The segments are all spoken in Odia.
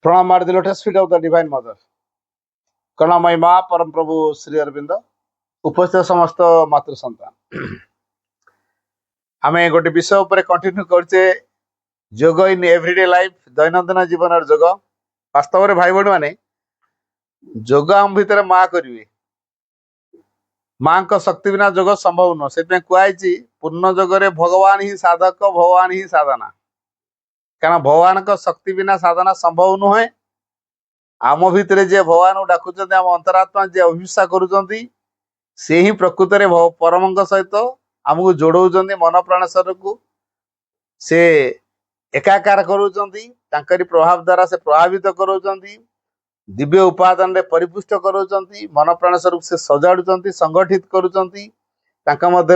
प्रणाम at the lotus feet of the Divine Mother. करुणामयी माँ परम प्रभु श्री अरविंद उपस्थित समस्त मातृ संतान आम गोटे विषय उपर कंटिन्यू करचे जोग इन एवरीडे लाइफ दैनंदिन जीवन जोग वास्तव में भाई बहन माने जोग आम भितर माँ करेंगे माँ का शक्ति बिना जोग संभव नुह से कहुई पूर्ण जोगरे भगवान ही साधक भगवान ही साधना कारण भगवान का शक्ति बिना साधना संभव नुहे आम भितर जे भगवान डाकुच आम अंतरात्मा जे अभिषा करुँच से ही प्रकृत में परम सहित आमको जोड़ौं मन प्राण शरीर को से एकाकार करुँच प्रभाव द्वारा से प्रभावित करुँच दिव्य उपादान रे परिपुष्ट करुँच मन प्राण शरीर से सजाड़ुंट संगठित करुँच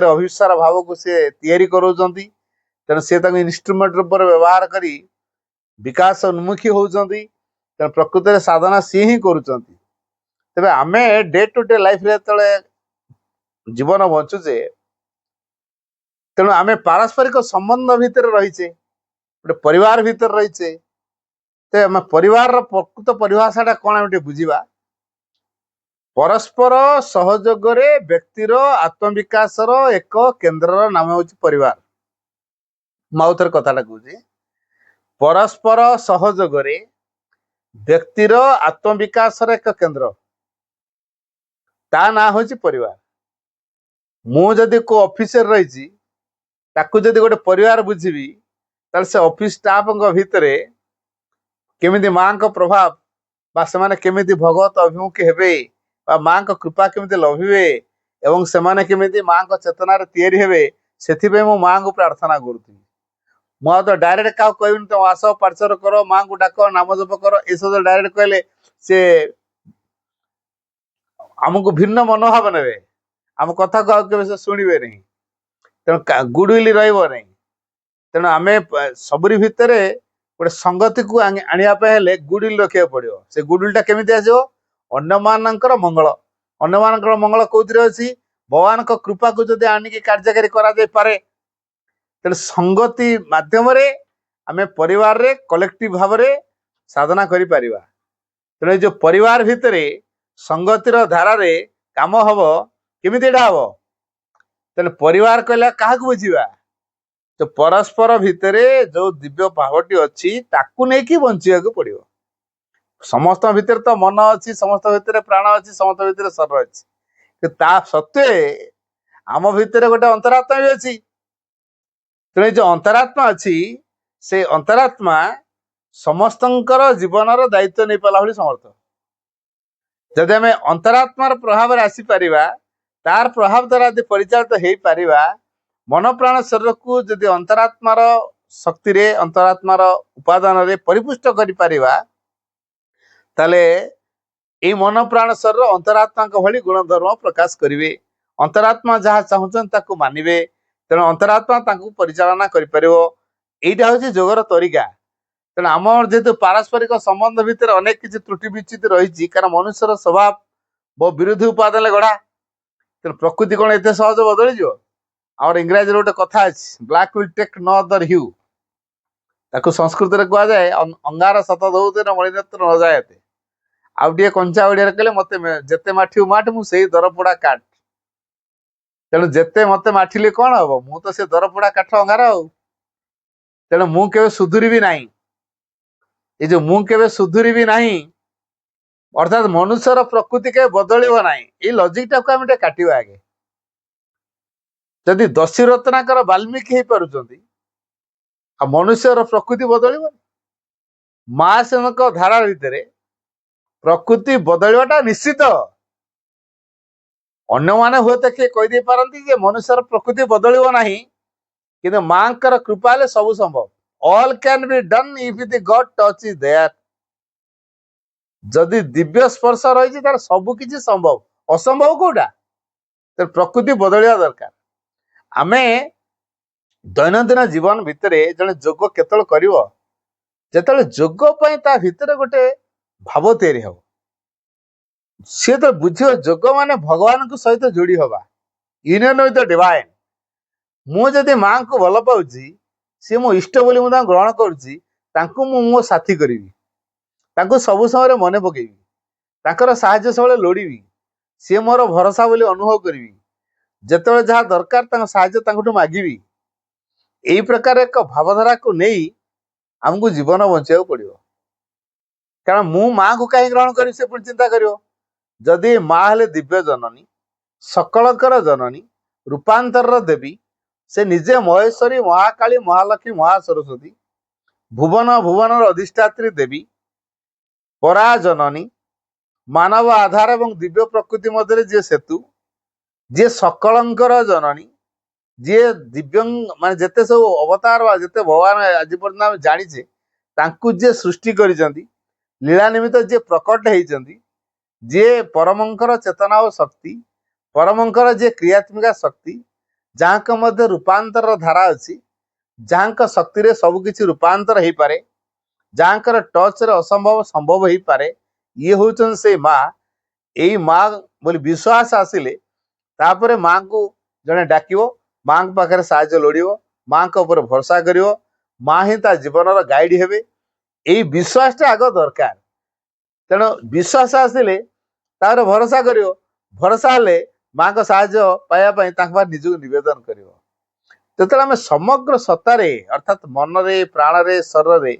अभिसार भाव को से तैयारी करुँच तेणु से इन्स्ट्रुमेंट रूप व्यवहार करी विकास उन्मुखी होती प्रकृत में साधना सी ही करुँच तेज आम डे टू डे लाइफ रे जीवन बंचुचे तेणु आम पारस्परिक संबंध भितर रहीचे गोटे परिवार भितर रहीचे तो आम परिवार प्रकृत परिभाषाटा कौन आम बुझा परस्पर सहयोग व्यक्तिर आत्मविकास एक केन्द्र नाम हूँ परिवार मुझे कथाटा कहूँ परस्पर सहयोग व्यक्तिर आत्मविकास एक केन्द्र ता ना हूँ परिवार मुझे को ऑफिस रही जदि गोटे परिवार बुझी से ऑफिस स्टाफ भितर केमिति माँ का प्रभाव बा से केमिति भगवत अभिमुखी हेबे बा माँ का कृपा केमिति लभिबे एवं से केमिति माँ का चेतनार तैयारी हेबे से मो माँ को प्रार्थना करुथी मुझे तो डायरेक्ट क्या कहनी तुम आस पार्चर कर माँ को डाक नाम जप कर ये सब डायरेक्ट कहले से आमको भिन्न मनोभाव ने आम कथा को से शुणे नहीं तेणु गुडविल रही तेणु आम सबरी भितर गोटे संगति को आने गुडविल रखा पड़ो से गुडविलटा केमी आसो अन्य मानकर मंगल अन्य मानकर मंगल कौन अच्छी भगवान का कृपा को जब आनिक कार्यकारी करे तेणु संगति मध्यम आम परिवार रे कलेक्टिव भाव साधना करि परिबा तेणु जो परिवार भितर संगतिर धारा रे काम हम केमिति हम तेणु परिवार कहला क्या बुझा तो परस्पर भितर जो दिव्य भावटी अच्छी ताकू नहीं कि बंचा पड़ो समस्त भितर तो मन अच्छी समस्त भितर प्राण अच्छी समस्त भितर शरीर अच्छी ता सत्वे आम भितर गोटे अंतरात्मा भी अच्छी तेणु जो अंतरात्मा अच्छी से अंतरात्मा समस्तंकर जीवन दायित्व नहीं पाला भाई समर्थ जदि आम अंतरात्मार प्रभाव आसी पारिबा तार प्रभाव द्वारा यदि परिचालित हो पारिबा मन प्राण शरीर को जदि अंतरात्मार शक्ति रे अंतरात्मार उपादान रे परिपुष्ट करि पारिबा ताले ए मन प्राण शरीर अंतरात्मा भली गुणधर्म प्रकाश करिवे अंतरात्मा जहाँ चाहूचन ताकू मानिबे तेणु अंतरात्मा ताकू परिचालना करि परिबो एटा होछि जोगर तरीका तेणु आम जेहेतु पारस्परिक संबंध भितर अनेक किसी त्रुटि विच्युति रही कारण मनुष्यर स्वभाव बहु विरोधी उपादान गढ़ा तेणु प्रकृति कौन एत सहज बदली जाओ आम इंग्राजी गोटे कथा अच्छी black will take no other hue ताकू संस्कृत में कह जाए अंगार सत दौते मणिनेत्र न जायते आउ टे कंचा ओडिया कहले मत जेते माठिबू माठ मु से दरपोड़ा काठ तेणु जेते मत माठिले कौन हम मु तो से दरपोड़ा काठ अंगार हो तेणु मु केवे सुधुरी ना ये जो मु केवे सुधुरी ना अर्थात मनुष्यर प्रकृति के बदलिब ना ये लजिकटा को आम काटिबा आगे जदि दशी रत्नाकर वाल्मीकि हो पारुचंती मनुष्यर प्रकृति बदलिब महासेन धारा भितर प्रकृति बदलवाटा निश्चित अन्य माने हुए तो किए कहीदे पारती मनुष्यर प्रकृति बदलिब ना कि माँ कृपा ले सब संभव all can be done if the God touch is there जदि दिव्य स्पर्श रही तार सब किसी संभव असंभव कौटा तो प्रकृति बदलिया दरकार आम दैनंदिन जीवन भितर जड़े जोग केतल कर जोग ता भितर गोटे भाव तैयारी हम सी तो बुझ जोग माने भगवान को सहित जोड़ी हवा यूनियन विथ द डिवाइन मुझे माँ को भल पाऊँ सी मो इष्ट बोली ग्रहण करुँची मो साथी करी ତାଙ୍କୁ ସବୁ ସମୟରେ ମନେ ପକେଇବି, ତାଙ୍କର ସାହାଯ୍ୟ ସବୁବେଳେ ଲୋଡ଼ିବି, ସିଏ ମୋର ଭରସା ବୋଲି ଅନୁଭବ କରିବି, ଯେତେବେଳେ ଯାହା ଦରକାର ତାଙ୍କ ସାହାଯ୍ୟ ତାଙ୍କଠୁ ମାଗିବି। ଏଇ ପ୍ରକାର ଏକ ଭାବଧାରାକୁ ନେଇ ଆମକୁ ଜୀବନ ବଞ୍ଚିବାକୁ ପଡ଼ିବ। କାରଣ ମୁଁ ମାଆକୁ କାହିଁ ଗ୍ରହଣ କରିବି, ସେ ପୁଣି ଚିନ୍ତା କରିବ। ଯଦି ମା ହେଲେ ଦିବ୍ୟ ଜନନୀ, ସକଳଙ୍କର ଜନନୀ, ରୂପାନ୍ତରର ଦେବୀ, ସେ ନିଜେ ମହେଶ୍ୱରୀ, ମହାକାଳୀ, ମହାଲକ୍ଷ୍ମୀ, ମହାସରସ୍ୱତୀ, ଭୁବନ ଭୁବନର ଅଧିଷ୍ଠାତ୍ରୀ ଦେବୀ, ପରା ଜନନୀ, ମାନବ ଆଧାର ଏବଂ ଦିବ୍ୟ ପ୍ରକୃତି ମଧ୍ୟରେ ଯିଏ ସେତୁ, ଯିଏ ସକଳଙ୍କର ଜନନୀ, ଯିଏ ଦିବ୍ୟଙ୍ଗ ମାନେ ଯେତେ ସବୁ ଅବତାର ବା ଯେତେ ଭଗବାନ ଆଜି ପର୍ଯ୍ୟନ୍ତ ଆମେ ଜାଣିଛେ, ତାଙ୍କୁ ଯିଏ ସୃଷ୍ଟି କରିଛନ୍ତି, ଲୀଳା ନିମିତ୍ତ ଯିଏ ପ୍ରକଟ ହେଇଛନ୍ତି, ଯିଏ ପରମଙ୍କର ଚେତନା ଓ ଶକ୍ତି, ପରମଙ୍କର ଯିଏ କ୍ରିୟାତ୍ମିକା ଶକ୍ତି, ଯାହାଙ୍କ ମଧ୍ୟ ରୂପାନ୍ତରର ଧାରା ଅଛି, ଯାହାଙ୍କ ଶକ୍ତିରେ ସବୁକିଛି ରୂପାନ୍ତର ହେଇପାରେ, ଯାହାଙ୍କର ଟଚରେ ଅସମ୍ଭବ ସମ୍ଭବ ହେଇପାରେ, ଇଏ ହଉଛନ୍ତି ସେଇ ମା। ଏଇ ମା ବୋଲି ବିଶ୍ୱାସ ଆସିଲେ ତାପରେ ମାଙ୍କୁ ଜଣେ ଡାକିବ, ମାଙ୍କ ପାଖରେ ସାହାଯ୍ୟ ଲୋଡ଼ିବ, ମାଙ୍କ ଉପରେ ଭରସା କରିବ, ମା ହିଁ ତା ଜୀବନର ଗାଇଡ୍ ହେବେ। ଏଇ ବିଶ୍ୱାସଟା ଆଗ ଦରକାର। ତେଣୁ ବିଶ୍ୱାସ ଆସିଲେ ତାପରେ ଭରସା କରିବ, ଭରସା ହେଲେ ମାଙ୍କ ସାହାଯ୍ୟ ପାଇବା ପାଇଁ ତାଙ୍କ ପାଖରେ ନିଜକୁ ନିବେଦନ କରିବ। ଯେତେବେଳେ ଆମେ ସମଗ୍ର ସତ୍ତାରେ ଅର୍ଥାତ୍ ମନରେ, ପ୍ରାଣରେ, ଶରୀରରେ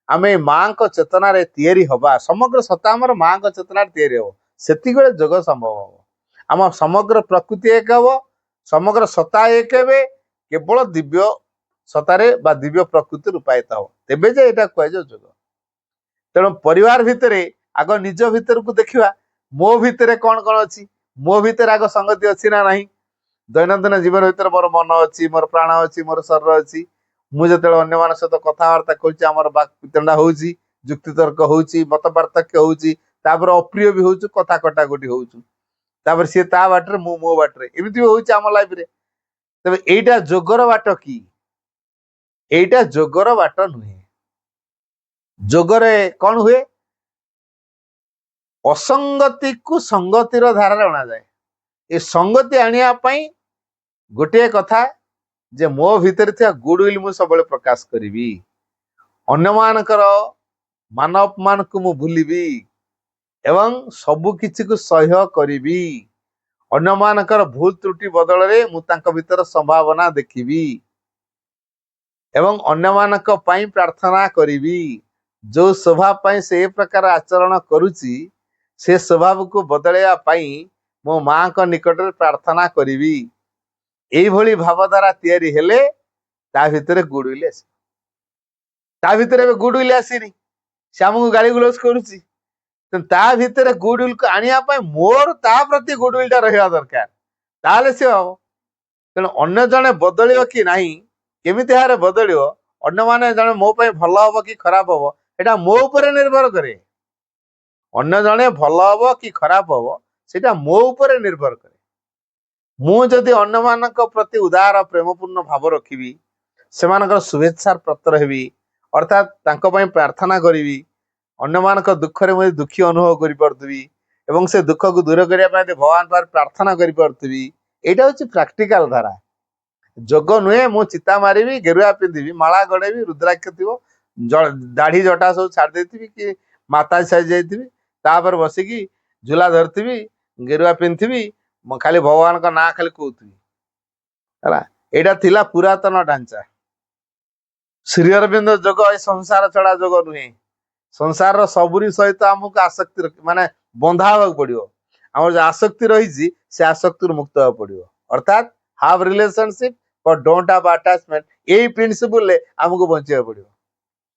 ଆମେ ମାଙ୍କ ଚେତନାରେ ତିଆରି ହବା, ସମଗ୍ର ସତ୍ତା ଆମର ମାଙ୍କ ଚେତନାରେ ତିଆରି ହବ, ସେତିକିବେଳେ ଯୋଗ ସମ୍ଭବ ହବ। ଆମ ସମଗ୍ର ପ୍ରକୃତି ଏକ ହବ, ସମଗ୍ର ସତ୍ତା ଏକ ହେବେ, କେବଳ ଦିବ୍ୟ ସତ୍ତାରେ ବା ଦିବ୍ୟ ପ୍ରକୃତି ରୂପାୟିତ ହବ, ତେବେ ଯେ ଏଇଟା କୁହାଯାଏ ଯୋଗ। ତେଣୁ ପରିବାର ଭିତରେ ଆଗ ନିଜ ଭିତରକୁ ଦେଖିବା, ମୋ ଭିତରେ କ'ଣ କ'ଣ ଅଛି, ମୋ ଭିତରେ ଆଗ ସଂଗତି ଅଛି ନା ନାହିଁ। ଦୈନନ୍ଦିନ ଜୀବନ ଭିତରେ ମୋର ମନ ଅଛି, ମୋର ପ୍ରାଣ ଅଛି, ମୋର ଶରୀର ଅଛି। ମୁଁ ଯେତେବେଳେ ଅନ୍ୟମାନଙ୍କ ସହିତ କଥାବାର୍ତ୍ତା କରୁଛି, ଆମର ବାକ୍ ବିତଣ୍ଡା ହଉଛି, ଯୁକ୍ତିତର୍କ ହଉଛି, ମତ ପାର୍ଥକ୍ୟ ହଉଛି, ତାପରେ ଅପ୍ରିୟ ବି ହଉଛି, କଥା କଟାକଟି ହଉଛୁ, ତାପରେ ସିଏ ତା ବାଟରେ, ମୁଁ ମୋ ବାଟରେ, ଏମିତି ବି ହଉଛି ଆମ ଲାଇଫରେ। ତେବେ ଏଇଟା ଯୋଗର ବାଟ କି? ଏଇଟା ଯୋଗର ବାଟ ନୁହେଁ। ଯୋଗରେ କ'ଣ ହୁଏ? ଅସଙ୍ଗତିକୁ ସଙ୍ଗତିର ଧାରାରେ ଅଣାଯାଏ। ଏ ସଙ୍ଗତି ଆଣିବା ପାଇଁ ଗୋଟିଏ କଥା ଯେ ମୋ ଭିତରେ ଥିବା ଗୁଡ୍ ୱିଲ୍ ମୁଁ ସବୁବେଳେ ପ୍ରକାଶ କରିବି, ଅନ୍ୟମାନଙ୍କର ମାନ ଅପମାନକୁ ମୁଁ ଭୁଲିବି ଏବଂ ସବୁ କିଛିକୁ ସହ୍ୟ କରିବି, ଅନ୍ୟମାନଙ୍କର ଭୁଲ ତ୍ରୁଟି ବଦଳରେ ମୁଁ ତାଙ୍କ ଭିତରେ ସମ୍ଭାବନା ଦେଖିବି ଏବଂ ଅନ୍ୟମାନଙ୍କ ପାଇଁ ପ୍ରାର୍ଥନା କରିବି। ଯୋଉ ସ୍ୱଭାବ ପାଇଁ ସେ ଏ ପ୍ରକାର ଆଚରଣ କରୁଛି, ସେ ସ୍ୱଭାବକୁ ବଦଳାଇବା ପାଇଁ ମୋ ମାଙ୍କ ନିକଟରେ ପ୍ରାର୍ଥନା କରିବି। এইଭଳି ଭାବଧାରା ତିଆରି ହେଲେ ତା ଭିତରେ ଗୁଡ୍ ୱିଲ୍ ଆସିବ। ତା ଭିତରେ ଏବେ ଗୁଡ୍ ୱିଲ୍ ଆସିନି, ସେ ଆମକୁ ଗାଳି ଗୁଲଜ କରୁଛି, ତା ଭିତରେ ଗୁଡ୍ ୱିଲ୍ ଆଣିବା ପାଇଁ ମୋର ତା ପ୍ରତି ଗୁଡ୍ ୱିଲ୍ ଟା ରହିବା ଦରକାର, ତାହେଲେ ସେ ହବ। ତେଣୁ ଅନ୍ୟ ଜଣେ ବଦଳିବ କି ନାହିଁ, କେମିତି ଭାବରେ ବଦଳିବ, ଅନ୍ୟମାନେ ଜଣେ ମୋ ପାଇଁ ଭଲ ହବ କି ଖରାପ ହବ, ଏଟା ମୋ ଉପରେ ନିର୍ଭର କରେ। ଅନ୍ୟ ଜଣେ ଭଲ ହବ କି ଖରାପ ହବ ସେଟା ମୋ ଉପରେ ନିର୍ଭର କରେ। ମୁଁ ଯଦି ଅନ୍ୟମାନଙ୍କ ପ୍ରତି ଉଦାର ପ୍ରେମପୂର୍ଣ୍ଣ ଭାବ ରଖିବି, ସେମାନଙ୍କର ଶୁଭେଚ୍ଛାର ପତ୍ର ହେବି, ଅର୍ଥାତ୍ ତାଙ୍କ ପାଇଁ ପ୍ରାର୍ଥନା କରିବି, ଅନ୍ୟମାନଙ୍କ ଦୁଃଖରେ ମୁଁ ଦୁଃଖୀ ଅନୁଭବ କରିପାରୁଥିବି ଏବଂ ସେ ଦୁଃଖକୁ ଦୂର କରିବା ପାଇଁ ଭଗବାନ ପାଖରେ ପ୍ରାର୍ଥନା କରିପାରୁଥିବି, ଏଇଟା ହଉଛି ପ୍ରାକ୍ଟିକାଲ ଧାରା। ଯୋଗ ନୁହେଁ ମୁଁ ଚିତା ମାରିବି, ଗେରୁଆ ପିନ୍ଧିବି, ମାଳା ଗଡ଼େଇବି, ରୁଦ୍ରାକ୍ଷ ଥିବ, ଦାଢି ଜଟା ସବୁ ଛାଡ଼ି ଦେଇଥିବି କି ମାତା ସାଜି ଯାଇଥିବି, ତାପରେ ବସିକି ଝୁଲା ଧରିଥିବି, ଗେରୁଆ ପିନ୍ଧିଥିବି, ଖାଲି ଭଗବାନଙ୍କ ନାଁ ଖାଲି କହୁଥିବି ହେଲା। ଏଇଟା ଥିଲା ପୁରାତନ ଢାଞ୍ଚା। ଶ୍ରୀ ଅରବିନ୍ଦ ଯୋଗ ଏ ସଂସାର ଛଡା ଯୋଗ ନୁହେଁ। ସଂସାରର ସବୁରି ସହିତ ଆମକୁ ଆସକ୍ତି ମାନେ ବନ୍ଧା ହେବାକୁ ପଡିବ। ଆମର ଯୋଉ ଆସକ୍ତି ରହିଛି ସେ ଆସକ୍ତିରୁ ମୁକ୍ତ ହେବାକୁ ପଡିବ, ଅର୍ଥାତ୍ have relationship but don't have attachment. ଏଇ ପ୍ରିନ୍ସିପଲରେ ଆମକୁ ବଞ୍ଚିବାକୁ ପଡିବ।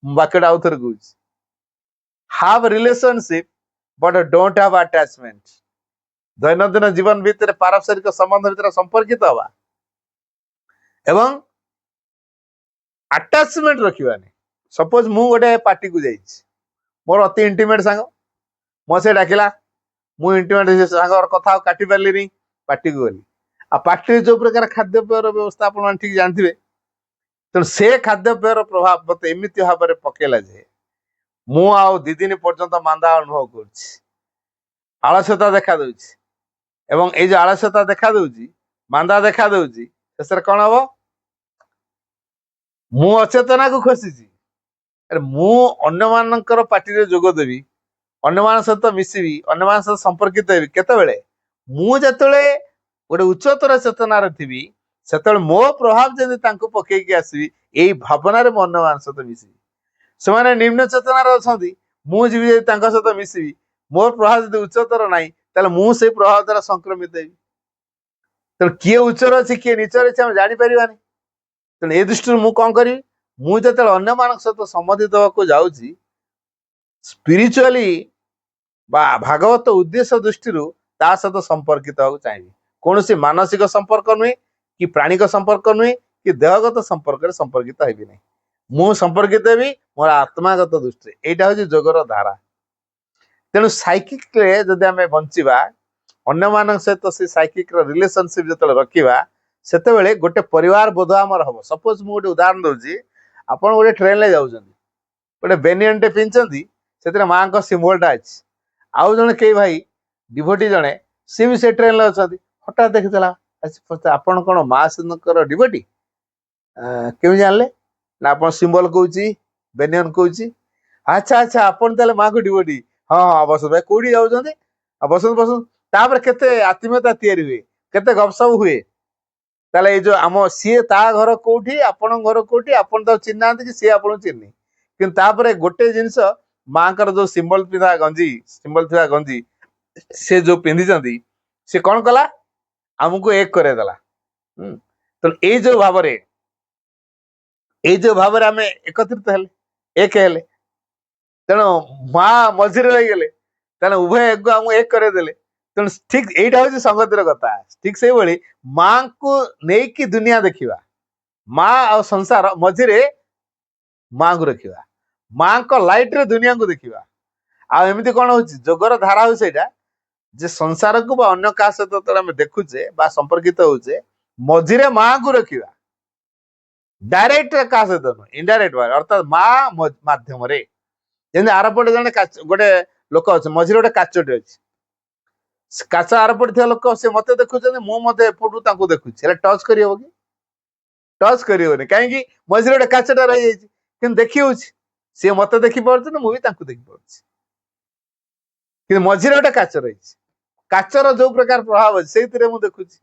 ମୁଁ ବାକ୍ୟଟା ଆଉ ଥରେ କହୁଛି, have relationship but don't have attachment. ଦୈନନ୍ଦିନ ଜୀବନ ଭିତରେ ପାରସ୍ପରିକ ସମ୍ବନ୍ଧ ଭିତରେ ସମ୍ପର୍କିତ ହବା ଏବଂ ଆଟାଚମେଣ୍ଟ ରଖିବାନି। ସପୋଜ ମୁଁ ଗୋଟେ ପାର୍ଟିକୁ ଯାଇଛି, ମୋର ଅତି ଇଣ୍ଟିମେଟ୍ ସାଙ୍ଗ, ମୋ ସେ ଡାକିଲା, ମୁଁ ଇଣ୍ଟିମେଟ୍ ସାଙ୍ଗର କଥା ଆଉ କାଟି ପାରିଲିନି, ପାର୍ଟିକୁ ଗଲି। ଆଉ ପାର୍ଟିରେ ଯୋଉ ପ୍ରକାର ଖାଦ୍ୟପେୟର ବ୍ୟବସ୍ଥା ଆପଣମାନେ ଠିକ ଜାଣିଥିବେ। ତେଣୁ ସେ ଖାଦ୍ୟପେୟର ପ୍ରଭାବ ମତେ ଏମିତି ଭାବରେ ପକେଇଲା ଯେ ମୁଁ ଆଉ 2 ଦିନ ପର୍ଯ୍ୟନ୍ତ ମାନ୍ଦା ଅନୁଭବ କରୁଛି, ଆଳସ୍ୟତା ଦେଖା ଦଉଛି ଏବଂ ଏଇ ଯୋଉ ଆଳସ୍ୟତା ଦେଖା ଦଉଛି, ମାନ୍ଦା ଦେଖା ଦଉଛି, ଶେଷରେ କଣ ହବ? ମୁଁ ଅଚେତନାକୁ ଖସିଛି, ଆରେ ମୁଁ ଅନ୍ୟମାନଙ୍କର ପାର୍ଟିରେ ଯୋଗ ଦେବି, ଅନ୍ୟମାନଙ୍କ ସହିତ ମିଶିବି, ଅନ୍ୟମାନଙ୍କ ସହିତ ସମ୍ପର୍କିତ ହେବି କେତେବେଳେ? ମୁଁ ଯେତେବେଳେ ଗୋଟେ ଉଚ୍ଚତର ଚେତନାରେ ଥିବି, ସେତେବେଳେ ମୋ ପ୍ରଭାବ ଯେମିତି ତାଙ୍କୁ ପକେଇକି ଆସିବି, ଏଇ ଭାବନାରେ ମୁଁ ଅନ୍ୟମାନଙ୍କ ସହିତ ମିଶିବି। ସେମାନେ ନିମ୍ନ ଚେତନାରେ ଅଛନ୍ତି, ମୁଁ ଯିବି ଯଦି ତାଙ୍କ ସହିତ ମିଶିବି, ମୋର ପ୍ରଭାବ ଯଦି ଉଚ୍ଚତର ନାହିଁ, ତାହେଲେ ମୁଁ ସେଇ ପ୍ରଭାବ ଦ୍ୱାରା ସଂକ୍ରମିତ ହେବି। ତେଣୁ କିଏ ଉଚ୍ଚରେ ଅଛି କିଏ ନିଚରେ ଅଛି ଆମେ ଜାଣିପାରିବାନି। ତେଣୁ ଏ ଦୃଷ୍ଟିରୁ ମୁଁ କଣ କରିବି? ମୁଁ ଯେତେବେଳେ ଅନ୍ୟମାନଙ୍କ ସହିତ ସମ୍ବନ୍ଧିତ ହେବାକୁ ଯାଉଛି, ସ୍ପିରିଚୁଆଲି ବା ଭାଗବତ ଉଦ୍ଦେଶ୍ୟ ଦୃଷ୍ଟିରୁ ତା ସହିତ ସମ୍ପର୍କିତ ହେବାକୁ ଚାହିଁବି। କୌଣସି ମାନସିକ ସମ୍ପର୍କ ନୁହେଁ, କି ପ୍ରାଣିକ ସମ୍ପର୍କ ନୁହେଁ, କି ଦେହଗତ ସମ୍ପର୍କରେ ସମ୍ପର୍କିତ ହେବି ନାହିଁ। ମୁଁ ସମ୍ପର୍କିତ ହେବି ମୋର ଆତ୍ମାଗତ ଦୃଷ୍ଟିରେ। ଏଇଟା ହଉଛି ଯୋଗର ଧାରା। ତେଣୁ ସାଇକିକରେ ଯଦି ଆମେ ବଞ୍ଚିବା, ଅନ୍ୟମାନଙ୍କ ସହିତ ସେ ସାଇକିକର ରିଲେସନସିପ ଯେତେବେଳେ ରଖିବା, ସେତେବେଳେ ଗୋଟେ ପରିବାର ବୋଧ ଆମର ହବ। ସପୋଜ ମୁଁ ଗୋଟେ ଉଦାହରଣ ଦଉଛି, ଆପଣ ଗୋଟେ ଟ୍ରେନରେ ଯାଉଛନ୍ତି, ଗୋଟେ ବେନିୟନଟେ ପିନ୍ଧିଛନ୍ତି, ସେଥିରେ ମାଙ୍କ ସିମ୍ବଲଟା ଅଛି। ଆଉ ଜଣେ କେହି ଭାଇ ଡିଭୋଟି ଜଣେ, ସିଏ ବି ସେ ଟ୍ରେନରେ ଅଛନ୍ତି, ହଠାତ୍ ଦେଖିଥିଲା, ଆପଣ କଣ ମା ସିଂହଙ୍କର ଡିଭୋଟି? କେମିତି ଜାଣିଲେ? ନା ଆପଣ ସିମ୍ବଲ କହୁଛି, ବେନିୟନ କହୁଛି। ଆଚ୍ଛା ଆଚ୍ଛା, ଆପଣ ତାହେଲେ ମାଙ୍କୁ ଡିଭୋଟି। ହଁ ହଁ, ବସନ୍ତୁ ଭାଇ, କୋଉଠି ଯାଉଛନ୍ତି? ବସନ୍ତୁ ବସନ୍ତୁ। ତାପରେ କେତେ ଆତ୍ମୀୟତା ତିଆରି ହୁଏ, କେତେ ଗପସପ ହୁଏ। ତାହେଲେ ଏଇ ଯୋଉ ସିଏ ତା ଘର କୋଉଠି, ଆପଣଙ୍କ ଘର କୋଉଠି, ଆପଣ ତାକୁ ଚିହ୍ନି ନାହାନ୍ତି କି ସିଏ ଆପଣଙ୍କୁ ଚିହ୍ନି। କିନ୍ତୁ ତାପରେ ଗୋଟେ ଜିନିଷ, ମାଙ୍କର ଯୋଉ ସିମ୍ବଲ ଥିବା ଗଞ୍ଜି ସେ ଯୋଉ ପିନ୍ଧିଛନ୍ତି, ସେ କଣ କଲା? ଆମକୁ ଏକ କରେଇଦେଲା। ତେଣୁ ଏଇ ଯୋଉ ଭାବରେ ଆମେ ଏକତ୍ରିତ ହେଲେ, ଏକ ହେଲେ, ତେଣୁ ମା ମଝିରେ ରହିଗଲେ, ତେଣୁ ଉଭୟ ଆମକୁ ଏକ କରେଇଦେଲେ। ତେଣୁ ଠିକ ଏଇଟା ହଉଛି ସଂଗତିର କଥା। ଠିକ ସେଇଭଳି ମାଙ୍କୁ ନେଇକି ଦୁନିଆ ଦେଖିବା, ମା ଆଉ ସଂସାର ମଝିରେ ମାଙ୍କୁ ରଖିବା, ମାଙ୍କ ଲାଇଟରେ ଦୁନିଆକୁ ଦେଖିବା। ଆଉ ଏମିତି କଣ ହଉଛି, ଯୋଗର ଧାରା ହଉଛି ସେଇଟା ଯେ ସଂସାରକୁ ବା ଅନ୍ୟ କାହା ସହିତ ଯେତେବେଳେ ଆମେ ଦେଖୁଛେ ବା ସମ୍ପର୍କିତ ହଉଛେ, ମଝିରେ ମାଙ୍କୁ ରଖିବା। ଡାଇରେକ୍ଟ କାହା ସହିତ ନୁହେଁ, ଇନଡାଇରେକ୍ଟ ଭାବେ, ଅର୍ଥାତ୍ ମା ମାଧ୍ୟମରେ। ଯେମିତି ଆରପଟେ ଜଣେ ଗୋଟେ ଲୋକ ଅଛି, ମଝିରେ ଗୋଟେ କାଚଟେ ଅଛି। କାଚ ଆରପଟେ ଥିବା ଲୋକ ସେ ମତେ ଦେଖୁଛନ୍ତି, ମୁଁ ମଧ୍ୟ ଏପଟୁ ତାଙ୍କୁ ଦେଖୁଛି, ହେଲେ ଟଚ୍ କରିହବ କି? ଟଚ୍ କରିହବନି। କାହିଁକି? ମଝିରେ ଗୋଟେ କାଚଟା ରହିଯାଇଛି। କିନ୍ତୁ ଦେଖି ହଉଛି, ସିଏ ମତେ ଦେଖିପାରୁଛନ୍ତି, ମୁଁ ବି ତାଙ୍କୁ ଦେଖିପାରୁଛି, କିନ୍ତୁ ମଝିରେ ଗୋଟେ କାଚ ରହିଛି। କାଚର ଯୋଉ ପ୍ରକାର ପ୍ରଭାବ ଅଛି ସେଇଥିରେ ମୁଁ ଦେଖୁଛି।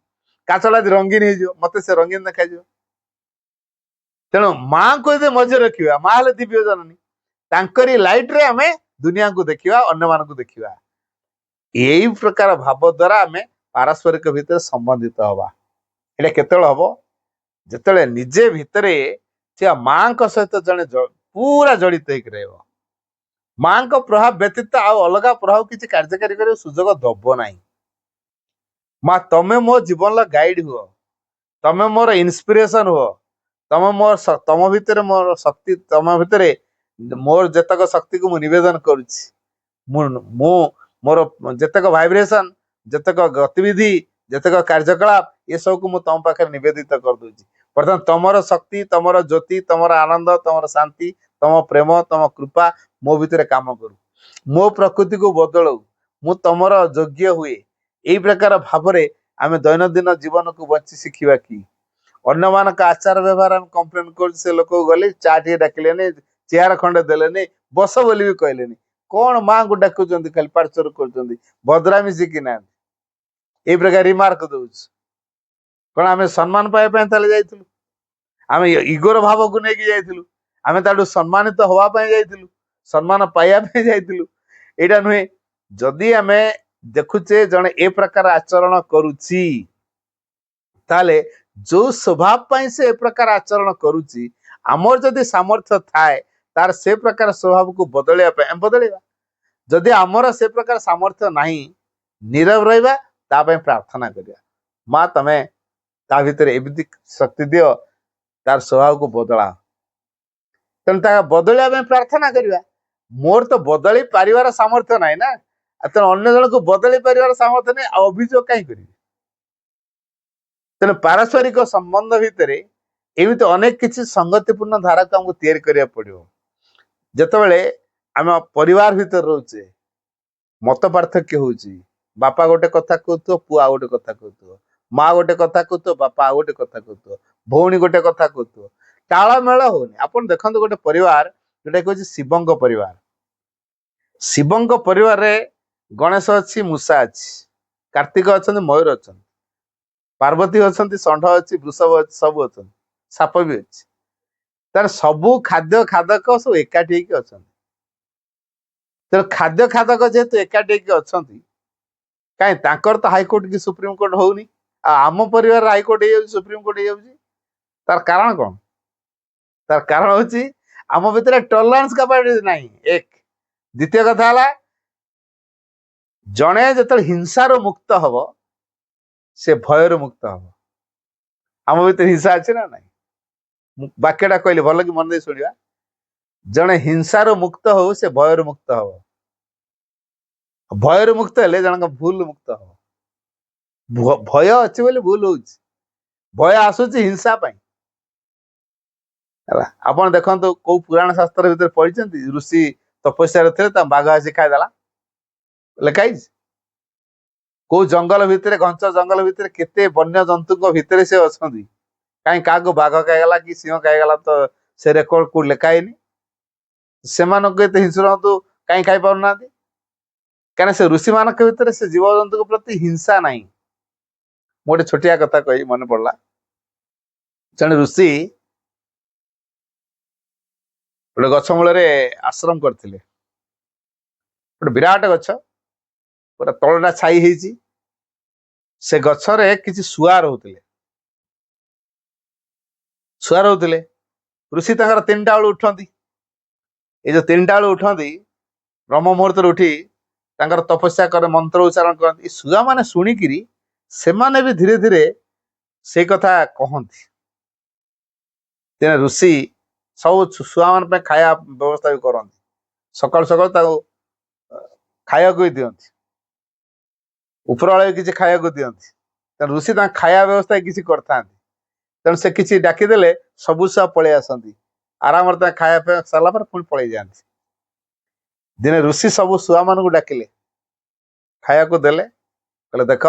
କାଚଟା ଯଦି ରଙ୍ଗୀନ ହେଇଯିବ, ମତେ ସେ ରଙ୍ଗୀନ ଦେଖାଯିବ। ତେଣୁ ମାଙ୍କୁ ଯଦି ମଝିରେ ରଖିବା, ମା ହେଲେ ଦିବ୍ୟ ଜନନୀ, ତାଙ୍କରି ଲାଇଟରେ ଆମେ ଦୁନିଆକୁ ଦେଖିବା, ଅନ୍ୟମାନଙ୍କୁ ଦେଖିବା। ଏଇ ପ୍ରକାର ଭାବ ଦ୍ୱାରା ଆମେ ପାରସ୍ପରିକ ଭିତରେ ସମ୍ବନ୍ଧିତ ହବା। ଏଇଟା କେତେବେଳେ ହବ? ଯେତେବେଳେ ନିଜେ ଭିତରେ ଥିବା ମାଙ୍କ ସହିତ ଜଣେ ପୁରା ଜଡିତ ହେଇକି ରହିବ। ମାଙ୍କ ପ୍ରଭାବ ବ୍ୟତୀତ ଆଉ ଅଲଗା ପ୍ରଭାବ କିଛି କାର୍ଯ୍ୟକାରୀ କରିବା ସୁଯୋଗ ଦବ ନାହିଁ। ମା ତମେ ମୋ ଜୀବନର ଗାଇଡ ହୁଅ, ତମେ ମୋର ଇନ୍ସପିରେସନ ହୁଅ, ତମ ଭିତରେ ମୋର ଶକ୍ତି, ତମ ଭିତରେ ମୋର ଯେତକ ଶକ୍ତିକୁ ମୁଁ ନିବେଦନ କରୁଛି। ମୁଁ ମୋର ଯେତକ ଭାଇବ୍ରେସନ, ଯେତକ ଗତିବିଧି, ଯେତକ କାର୍ଯ୍ୟକଳାପ, ଏସବୁକୁ ମୁଁ ତମ ପାଖରେ ନିବେଦିତ କରିଦଉଛି। ବର୍ତ୍ତମାନ ତମର ଶକ୍ତି, ତମର ଜ୍ୟୋତି, ତମର ଆନନ୍ଦ, ତମର ଶାନ୍ତି, ତମ ପ୍ରେମ, ତମ କୃପା ମୋ ଭିତରେ କାମ କରୁ, ମୋ ପ୍ରକୃତିକୁ ବଦଳଉ, ମୁଁ ତମର ଯୋଗ୍ୟ ହୁଏ। ଏଇ ପ୍ରକାର ଭାବରେ ଆମେ ଦୈନନ୍ଦିନ ଜୀବନକୁ ବଞ୍ଚି ଶିଖିବା କି? ଅନ୍ୟମାନଙ୍କ ଆଚାର ବ୍ୟବହାର ଆମେ କମ୍ପ୍ଲେନ କରୁଛୁ, ସେ ଲୋକକୁ ଗଲେ ଚା ଟିକେ ଡାକିଲେନି, ଚେୟାର ଖଣ୍ଡେ ଦେଲେନି, ବସ ବୋଲି ବି କହିଲେନି। କଣ ମାଙ୍କୁ ଡାକୁଛନ୍ତି, ଖାଲି ପାର୍ଚର କରୁଛନ୍ତି, ଭଦ୍ରାମୀ ଶିଖିନାହାନ୍ତି। ଏଇ ପ୍ରକାର ରିମାର୍କ ଦଉଛି। କଣ ଆମେ ସମ୍ମାନ ପାଇବା ପାଇଁ ତାହେଲେ ଯାଇଥିଲୁ? ଆମେ ଇଗୋର ଭାବକୁ ନେଇକି ଯାଇଥିଲୁ? ଆମେ ତାଠୁ ସମ୍ମାନିତ ହବା ପାଇଁ ଯାଇଥିଲୁ? ସମ୍ମାନ ପାଇବା ପାଇଁ ଯାଇଥିଲୁ? ଏଇଟା ନୁହେଁ। ଯଦି ଆମେ ଦେଖୁଛେ ଜଣେ ଏ ପ୍ରକାର ଆଚରଣ କରୁଛି, ତାହେଲେ ଯୋଉ ସ୍ୱଭାବ ପାଇଁ ସେ ଏ ପ୍ରକାର ଆଚରଣ କରୁଛି, ଆମର ଯଦି ସାମର୍ଥ୍ୟ ଥାଏ ତାର ସେ ପ୍ରକାର ସ୍ୱଭାବକୁ ବଦଳେଇବା ପାଇଁ ଆମେ ବଦଳେଇବା। ଯଦି ଆମର ସେ ପ୍ରକାର ସାମର୍ଥ୍ୟ ନାହିଁ, ନୀରବ ରହିବା, ତା ପାଇଁ ପ୍ରାର୍ଥନା କରିବା, ମା ତମେ ତା ଭିତରେ ଏମିତି ଶକ୍ତି ଦିଅ, ତାର ସ୍ୱଭାବକୁ ବଦଳାଅ। ତେଣୁ ତା ବଦଳିବା ପାଇଁ ପ୍ରାର୍ଥନା କରିବା। ମୋର ତ ବଦଳି ପାରିବାର ସାମର୍ଥ୍ୟ ନାହିଁ ନା, ତେଣୁ ଅନ୍ୟ ଜଣକୁ ବଦଳି ପାରିବାର ସାମର୍ଥ୍ୟ ନାହିଁ, ଆଉ ଅଭିଯୋଗ କାହିଁ କରିବି? ତେଣୁ ପାରସ୍ପରିକ ସମ୍ବନ୍ଧ ଭିତରେ ଏମିତି ଅନେକ କିଛି ସଂଗତିପୂର୍ଣ୍ଣ ଧାରାକୁ ଆମକୁ ତିଆରି କରିବାକୁ ପଡିବ। ଯେତେବେଳେ ଆମେ ପରିବାର ଭିତରେ ରହୁଛେ, ମତ ପାର୍ଥକ୍ୟ ହଉଛି, ବାପା ଗୋଟେ କଥା କହୁଥିବ, ପୁଅ ଆଉ ଗୋଟେ କଥା କହୁଥିବ, ମା ଗୋଟେ କଥା କହୁଥିବ, ବାପା ଆଉ ଗୋଟେ କଥା କହୁଥିବ, ଭଉଣୀ ଗୋଟେ କଥା କହୁଥିବ, ତାଳମେଳ ହଉନି। ଆପଣ ଦେଖନ୍ତୁ ଗୋଟେ ପରିବାର जोटा कहूँ शिवंग परिवार। शिवंग परिवार रे गणेश अच्छी, मूषा अच्छी, कार्तिक अच्छा, मयूर अच्छा, पार्वती अच्छा, षंढ अच्छी, वृषभ अच्छी, सब अच्छा, साप भी अच्छी। तार सबू खाद्य खादक सब एकाठी अच्छा। तेणु खाद्य खादक जेहेतु एकाठी अच्छा, कहीं तो हाईकोर्ट कि सुप्रीम कोर्ट होनी, आम परिवार हाईकोर्ट हो सुप्रीम कोर्ट हो, तार कारण कौन? तार कारण हूँ आम भितर टॉलरेंस कैपेसिटी नहीं। एक द्वितीय कथा है जड़े जो हिंसार मुक्त हम से भयर मुक्त हम। आम भीतर हिंसा अच्छे ना नहीं? वाक्यटा कहली भल कि मन दे शुणा। जड़े हिंसार मुक्त हो से भयर मुक्त हम। भयर मुक्त हेले जन भूल मुक्त हम। भय अच्छे बोले भूल हो, भय आसूची हिंसा पाई। आपण देखो कौ पुराण शास्त्र भितर पढ़ी ऋषि तपस्या थे बाघ आसी खाईदेला लिखाई। कौ जंगल भितर घंच जंगल भितर केते वन्य जंतु भितर से अच्छा कहीं क्या बाघ खाईगला कि सिंह खाईगला तो से रेकर्ड को लिखाई से हिंसु कहीं खाई पार क्या से ऋषि मान भीतर से जीव जंतु प्रति हिंसा नहीं। गोटे छोटिया कथा कही मन पड़ा। जड़े ऋषि गोटे गछ मूल आश्रम करते, गोटे विराट गछ पूरा तलटा छाई होती, से गछरे किसी शुआ रोते। शुआ रोते ऋषि तर 3टा बेलू उठती। ये जो 3टा बेलू उठती ब्रह्म मुहूर्त उठी तपस्या कर मंत्र उच्चारण करती। शुआ मैंने शुणिकी से भी धीरे धीरे से कथा कहती। तेना ऋषि सब शुआ मान खाया व्यवस्था भी करती। सकाल सकाल खाया भी दिखती, उपरवाले किसी खाया दिखती। ऋषि खाया व्यवस्था किसी करता। तेणु से किसी डाकीदे सबू शुआ पलि आसती, आराम खाया पे सारापर पुणी पलि जाती। दिने ऋषि सबू शुआ मान डाकिले, खाया को देले, कहले देख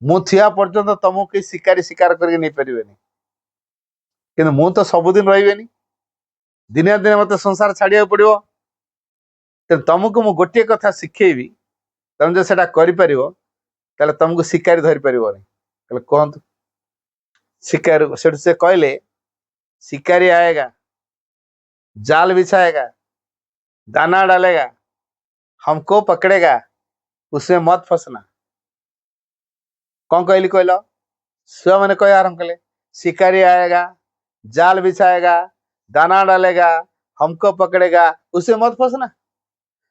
मु थिया पर्यंत तुमको कई शिकारी शिकार करके नहीं पारे, कि मु तो सबुदिन रही। दिने दिने मत संसार छाड़िया पड़ो। तुमको मु गोटे कथा शिखेबी, तुम जो सेटा कर तुमको शिकारी धरी पार। कहतु शिकारी से कहले शिकारी आएगा, जाल बिछाएगा, दाना डालेगा, हमको पकड़ेगा, उसमें मत फंसना। कौन कहली कहल? शुआ मैंने कह आरंभ कले शिकारी आएगा, जाल बिछाएगा, दाना डालेगा, हमको पकड़ेगा, उसमें मत फंसना।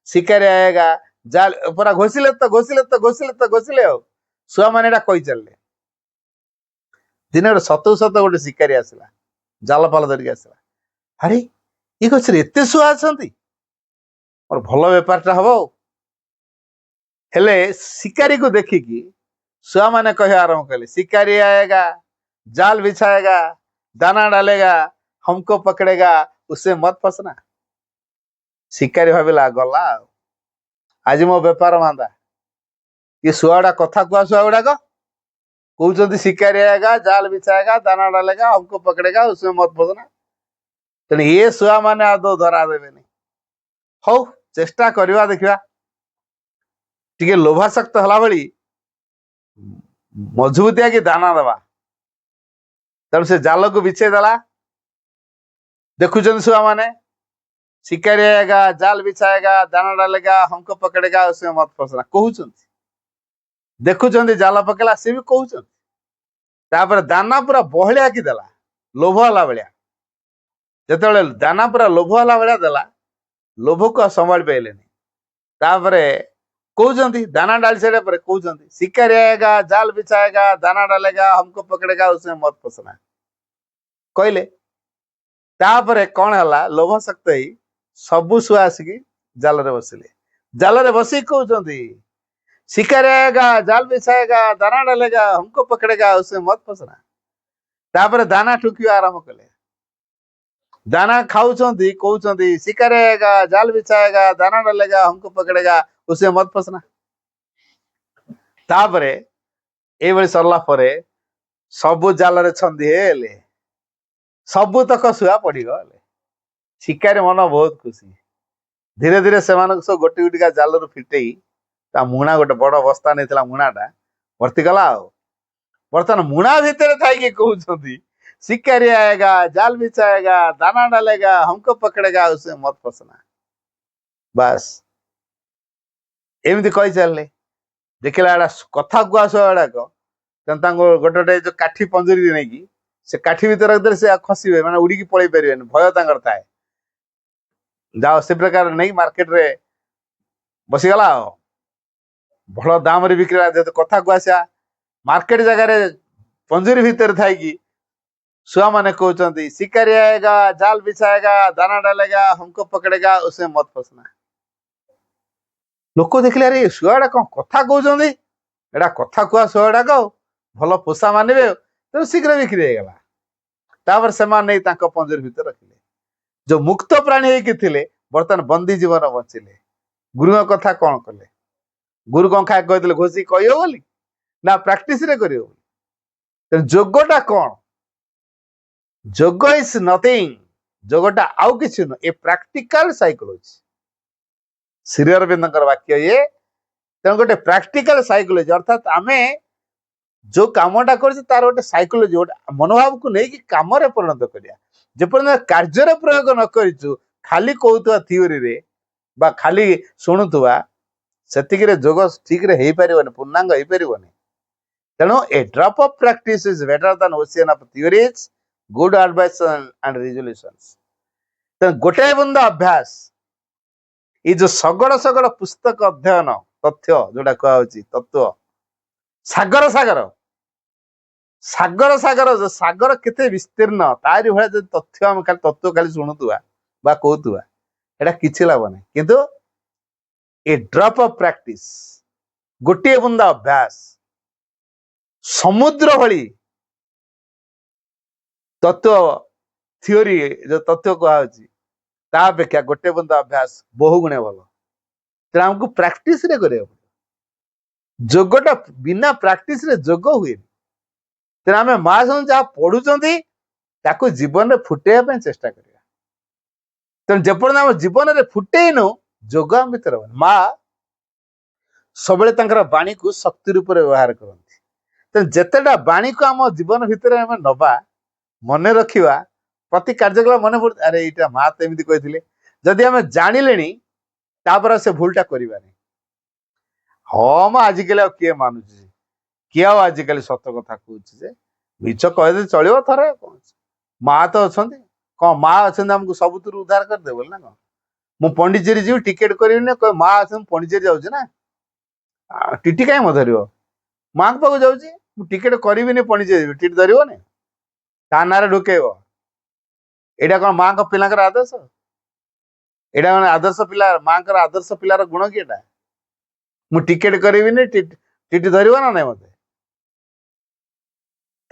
शिकारी आएगा, जाल पूरा घोषिले तो घोषिले तो घोषिले तो घोषिले हो शुआ मैंने कही चलले। दिन सतु सत गोटे शिकारी आसला, जाल फाल धरिक आसला। अरे ये गचर एत शुआ अच्छा, और भल बेपारटा हम। हेले शिकारी को देखिकी शुआ मैंने कह आरंभ कले शिकारी आएगा, जाल बिछाएगा, दाना डालेगा, हमको पकड़ेगा, उससे मत फंसना। शिकारी भाविला गला आज मो बेपार मांदा। ये शुआड़ा कथा कुआ शुआ गुड़ाक कहते शिकारी आएगा, जाल बिछाएगा, दाना डालेगा, हमको पकड़ेगा, उसमें मत फंसना। तेणु ये शुआ मैंने आदौ धरा देवेनि। हौ चेष्टा करवा देखा टे लोभासक्त हला भली मजबूतिया कि दाना दवा। तेणु से जाल को बिछे देला। देखुं शुआ माने शिकारी आएगा, जाल बिछाएगा, दाना डालेगा, हमको पकड़ेगा, उसमें मत फंसना कहते। देखुं जाल पकेला सी भी कहते। दाना पूरा बहलिया कि देला लोभ हला भाया। जिते दाना पूरा लोभ हला भाया देला, लोभ को संभाल पाइले। कहते दाना डाली सारे कहते शिकारी आएगा, जाल बिछाएगा, दाना डालेगा, हमको पकड़ेगा, उसमें मत फंसना कहले। तापर कौन है लोभ शक्त ही सबू शुआ आसिकी जाल रे बसिले। जाल रे बसिक कहते शिकारी आएगा, जाल बिछाएगा, दाना डालेगा, हमको पकड़ेगा, उसमें मत फंसना। तापर दाना ठुकिया आरंभ कले। दाना खाऊ कहते शिकारी आएगा, जाल बिछाएगा, दाना डालेगा, हमको पकड़ेगा, उसमें मत फंसना। तापर ये सरला परे सबू जाल रे छंदी हेले, सबू तक शुआ पड़ी गले। ଶିକାରୀ ମନ ବହୁତ ଖୁସି। ଧୀରେ ଧୀରେ ସେମାନଙ୍କୁ ସବୁ ଗୋଟି ଗୋଟିକା ଜାଲରୁ ଫିଟେଇ ତା ମୁଣା ଗୋଟେ ବଡ ବସ୍ତା ନେଇଥିଲା, ମୁଣାଟା ଭର୍ତ୍ତି କଲା। ଆଉ ବର୍ତ୍ତମାନ ମୁଣା ଭିତରେ ଥାଇକି କହୁଛନ୍ତି ଶିକାରୀ ଆଏଗା, ଜାଲ ବିଛାଏଗା, ଦାନା ଡାଲେଗା, हमको पकड़ेगा उसे मत फंसना। ବାସ୍ ଏମିତି କହି ଚାଲିଲେ। ଦେଖିଲା ଏଡା କଥା କୁହା ସବୁ ଏଡାକ ତେଣୁ ତାଙ୍କୁ ଗୋଟେ ଗୋଟେ ଯୋଉ କାଠି ପଞ୍ଜୁରୀ ନେଇକି ସେ କାଠି ଭିତରେ ରଖିଦେଲେ ସେ ଖସିବେ, ମାନେ ଉଡିକି ପଳେଇ ପାରିବେନି, ଭୟ ତାଙ୍କର ଥାଏ। ଯାଅ ସେ ପ୍ରକାର ନେଇ ମାର୍କେଟରେ ବସିଗଲା। ଆଉ ଭଲ ଦାମରେ ବିକ୍ରି ହେଲା, ଯେହେତୁ କଥା କୁହାସିଆ ମାର୍କେଟ ଜାଗାରେ ପଞ୍ଜୁରୀ ଭିତରେ ଥାଇକି ଶୁଆ ମାନେ କହୁଛନ୍ତି ଶିକାରୀ ଆଏଗା, ଜାଲ ବିଛାଏଗା, ଦାନା ଡାଲେଗା, हमको पकड़ेगा उसे मत फंसना। ଲୋକ ଦେଖିଲେ ଆରେ ଶୁଆଟା କଣ କଥା କହୁଛନ୍ତି, ଏଟା କଥା କୁହା ଶୁଆ ଗୁଡାକ ଭଲ ପୋଷା ମାନିବେ, ତେଣୁ ଶୀଘ୍ର ବିକ୍ରି ହେଇଗଲା। ତାପରେ ସେମାନେ ନେଇ ତାଙ୍କ ପଞ୍ଜୁରୀ ଭିତରେ ରଖିଲେ। ଯୋଉ ମୁକ୍ତ ପ୍ରାଣୀ ହେଇକି ଥିଲେ ବର୍ତ୍ତମାନ ବନ୍ଦୀ ଜୀବନ ବଞ୍ଚିଲେ। ଗୁରୁଙ୍କ କଥା କଣ କଲେ? ଗୁରୁ କଣ ଖାଇ କହିଥିଲେ ଘୋଷି କହିବ ବୋଲି ନା ପ୍ରାକ୍ଟିସରେ କରିବ ବୋଲି? ତେଣୁ ଯୋଗଟା କଣ? ଯୋଗ ଇଜ ନଥିଙ୍ଗ। ଯୋଗଟା ଆଉ କିଛି ନୁହେଁ, ଏ ପ୍ରାକ୍ଟିକାଲ ସାଇକୋଲୋଜି। ଶ୍ରୀ ଅରବିନ୍ଦଙ୍କର ବାକ୍ୟ ଇଏ। ତେଣୁ ଗୋଟେ ପ୍ରାକ୍ଟିକାଲ ସାଇକୋଲୋଜି, ଅର୍ଥାତ ଆମେ ଯୋଉ କାମଟା କରୁଛେ ତାର ଗୋଟେ ସାଇକୋଲୋଜି, ଗୋଟେ ମନୋଭାବକୁ ନେଇକି କାମରେ ପରିଣତ କରିବା। ଯେପର୍ଯ୍ୟନ୍ତ କାର୍ଯ୍ୟରେ ପ୍ରୟୋଗ ନ କରିଛୁ, ଖାଲି କହୁଥିବା ଥିଓରିରେ ବା ଖାଲି ଶୁଣୁଥିବା, ସେତିକିରେ ଯୋଗ ଠିକରେ ହେଇପାରିବନି, ପୂର୍ଣ୍ଣାଙ୍ଗ ହେଇପାରିବନି। ତେଣୁ a drop of practice is better than ocean of theories, good advice and resolutions. ତେଣୁ ଗୋଟାଏ ବୁନ୍ଦା ଅଭ୍ୟାସ, ଏଇ ଯୋଉ ଶଗଡ଼ ଶଗଡ଼ ପୁସ୍ତକ ଅଧ୍ୟୟନ, ତଥ୍ୟ ଯୋଉଟା କୁହାହଉଛି ତତ୍ଵ, ସାଗର ସାଗର ସାଗର ସାଗର ସାଗର କେତେ ବିସ୍ତୀର୍ଣ୍ଣ, ତାରି ଭଳିଆ ଯଦି ତଥ୍ୟ ଆମେ ଖାଲି ତତ୍ଵ ଖାଲି ଶୁଣୁଥିବା ବା କହୁଥିବା, ଏଟା କିଛି ଲାଭ ନାହିଁ। କିନ୍ତୁ ଏ ଡ୍ରପ୍ ଅଫ୍ ପ୍ରାକ୍ଟିସ, ଗୋଟିଏ ବୁନ୍ଦା ଅଭ୍ୟାସ, ସମୁଦ୍ର ଭଳି ତତ୍ଵ ଥିଓରି ଯୋଉ ତତ୍ଵ କୁହାହଉଛି, ତା ଅପେକ୍ଷା ଗୋଟେ ବୁନ୍ଦା ଅଭ୍ୟାସ ବହୁ ଗୁଣେ ଭଲ। ତେଣୁ ଆମକୁ ପ୍ରାକ୍ଟିସରେ କରିବାକୁ ପଡିବ। ଯୋଗଟା ବିନା ପ୍ରାକ୍ଟିସରେ ଯୋଗ ହୁଏନି। ତେଣୁ ଆମେ ମା ଯାହା ପଢୁଛନ୍ତି ତାକୁ ଜୀବନରେ ଫୁଟେଇବା ପାଇଁ ଚେଷ୍ଟା କରିବା। ତେଣୁ ଯେପର୍ଯ୍ୟନ୍ତ ଆମ ଜୀବନରେ ଫୁଟେଇନୁ, ଯୋଗ ଆମ ଭିତରେ ହବନି। ମା ସବୁବେଳେ ତାଙ୍କର ବାଣୀକୁ ଶକ୍ତି ରୂପରେ ବ୍ୟବହାର କରନ୍ତି। ତେଣୁ ଯେତେଟା ବାଣୀକୁ ଆମ ଜୀବନ ଭିତରେ ଆମେ ନବା, ମନେ ରଖିବା, ପ୍ରତି କାର୍ଯ୍ୟକଳାପ ମନେ ପଡୁ, ଆରେ ଏଇଟା ମା ତ ଏମିତି କହିଥିଲେ। ଯଦି ଆମେ ଜାଣିଲେଣି ତାପରେ ସେ ଭୁଲଟା କରିବାନି। ହଁ ମା ଆଜିକାଲି ଆଉ କିଏ ମାନୁଛି, କିଏ ଆଉ ଆଜିକାଲି ସତ କଥା କହୁଛି, ଯେ ମିଛ କହିଲେ ଚଳିବ, ଥରେ କଣ ମା ତ ଅଛନ୍ତି। କଣ ମା ଅଛନ୍ତି ଆମକୁ ସବୁଥିରୁ ଉଦ୍ଧାର କରିଦେବେ ବୋଲି ନା କଣ? ମୁଁ ପଣ୍ଡିଚେରୀ ଯିବି, ଟିକେଟ କରିବିନି, କହିବି ମା ଅଛନ୍ତି, ପଣ୍ଡିଚେରୀ ଯାଉଛି ନା, ଟିଟି କାହିଁ ମୋ ଧରିବ? ମାଙ୍କ ପାଖକୁ ଯାଉଛି, ମୁଁ ଟିକେଟ କରିବିନି, ପଣ୍ଡିଚେରୀ ଯିବି, ଟିଟି ଧରିବନି, ତା ନାଁରେ ଢୁକେଇବ। ଏଇଟା କଣ ମାଙ୍କ ପିଲାଙ୍କର ଆଦର୍ଶ? ଏଇଟା ମାନେ ଆଦର୍ଶ ପିଲା, ମାଙ୍କର ଆଦର୍ଶ ପିଲାର ଗୁଣ କି ଏଟା? ମୁଁ ଟିକେଟ କରିବିନି, ଟିଟି ଧରିବ ନା ନାଇଁ ମତେ?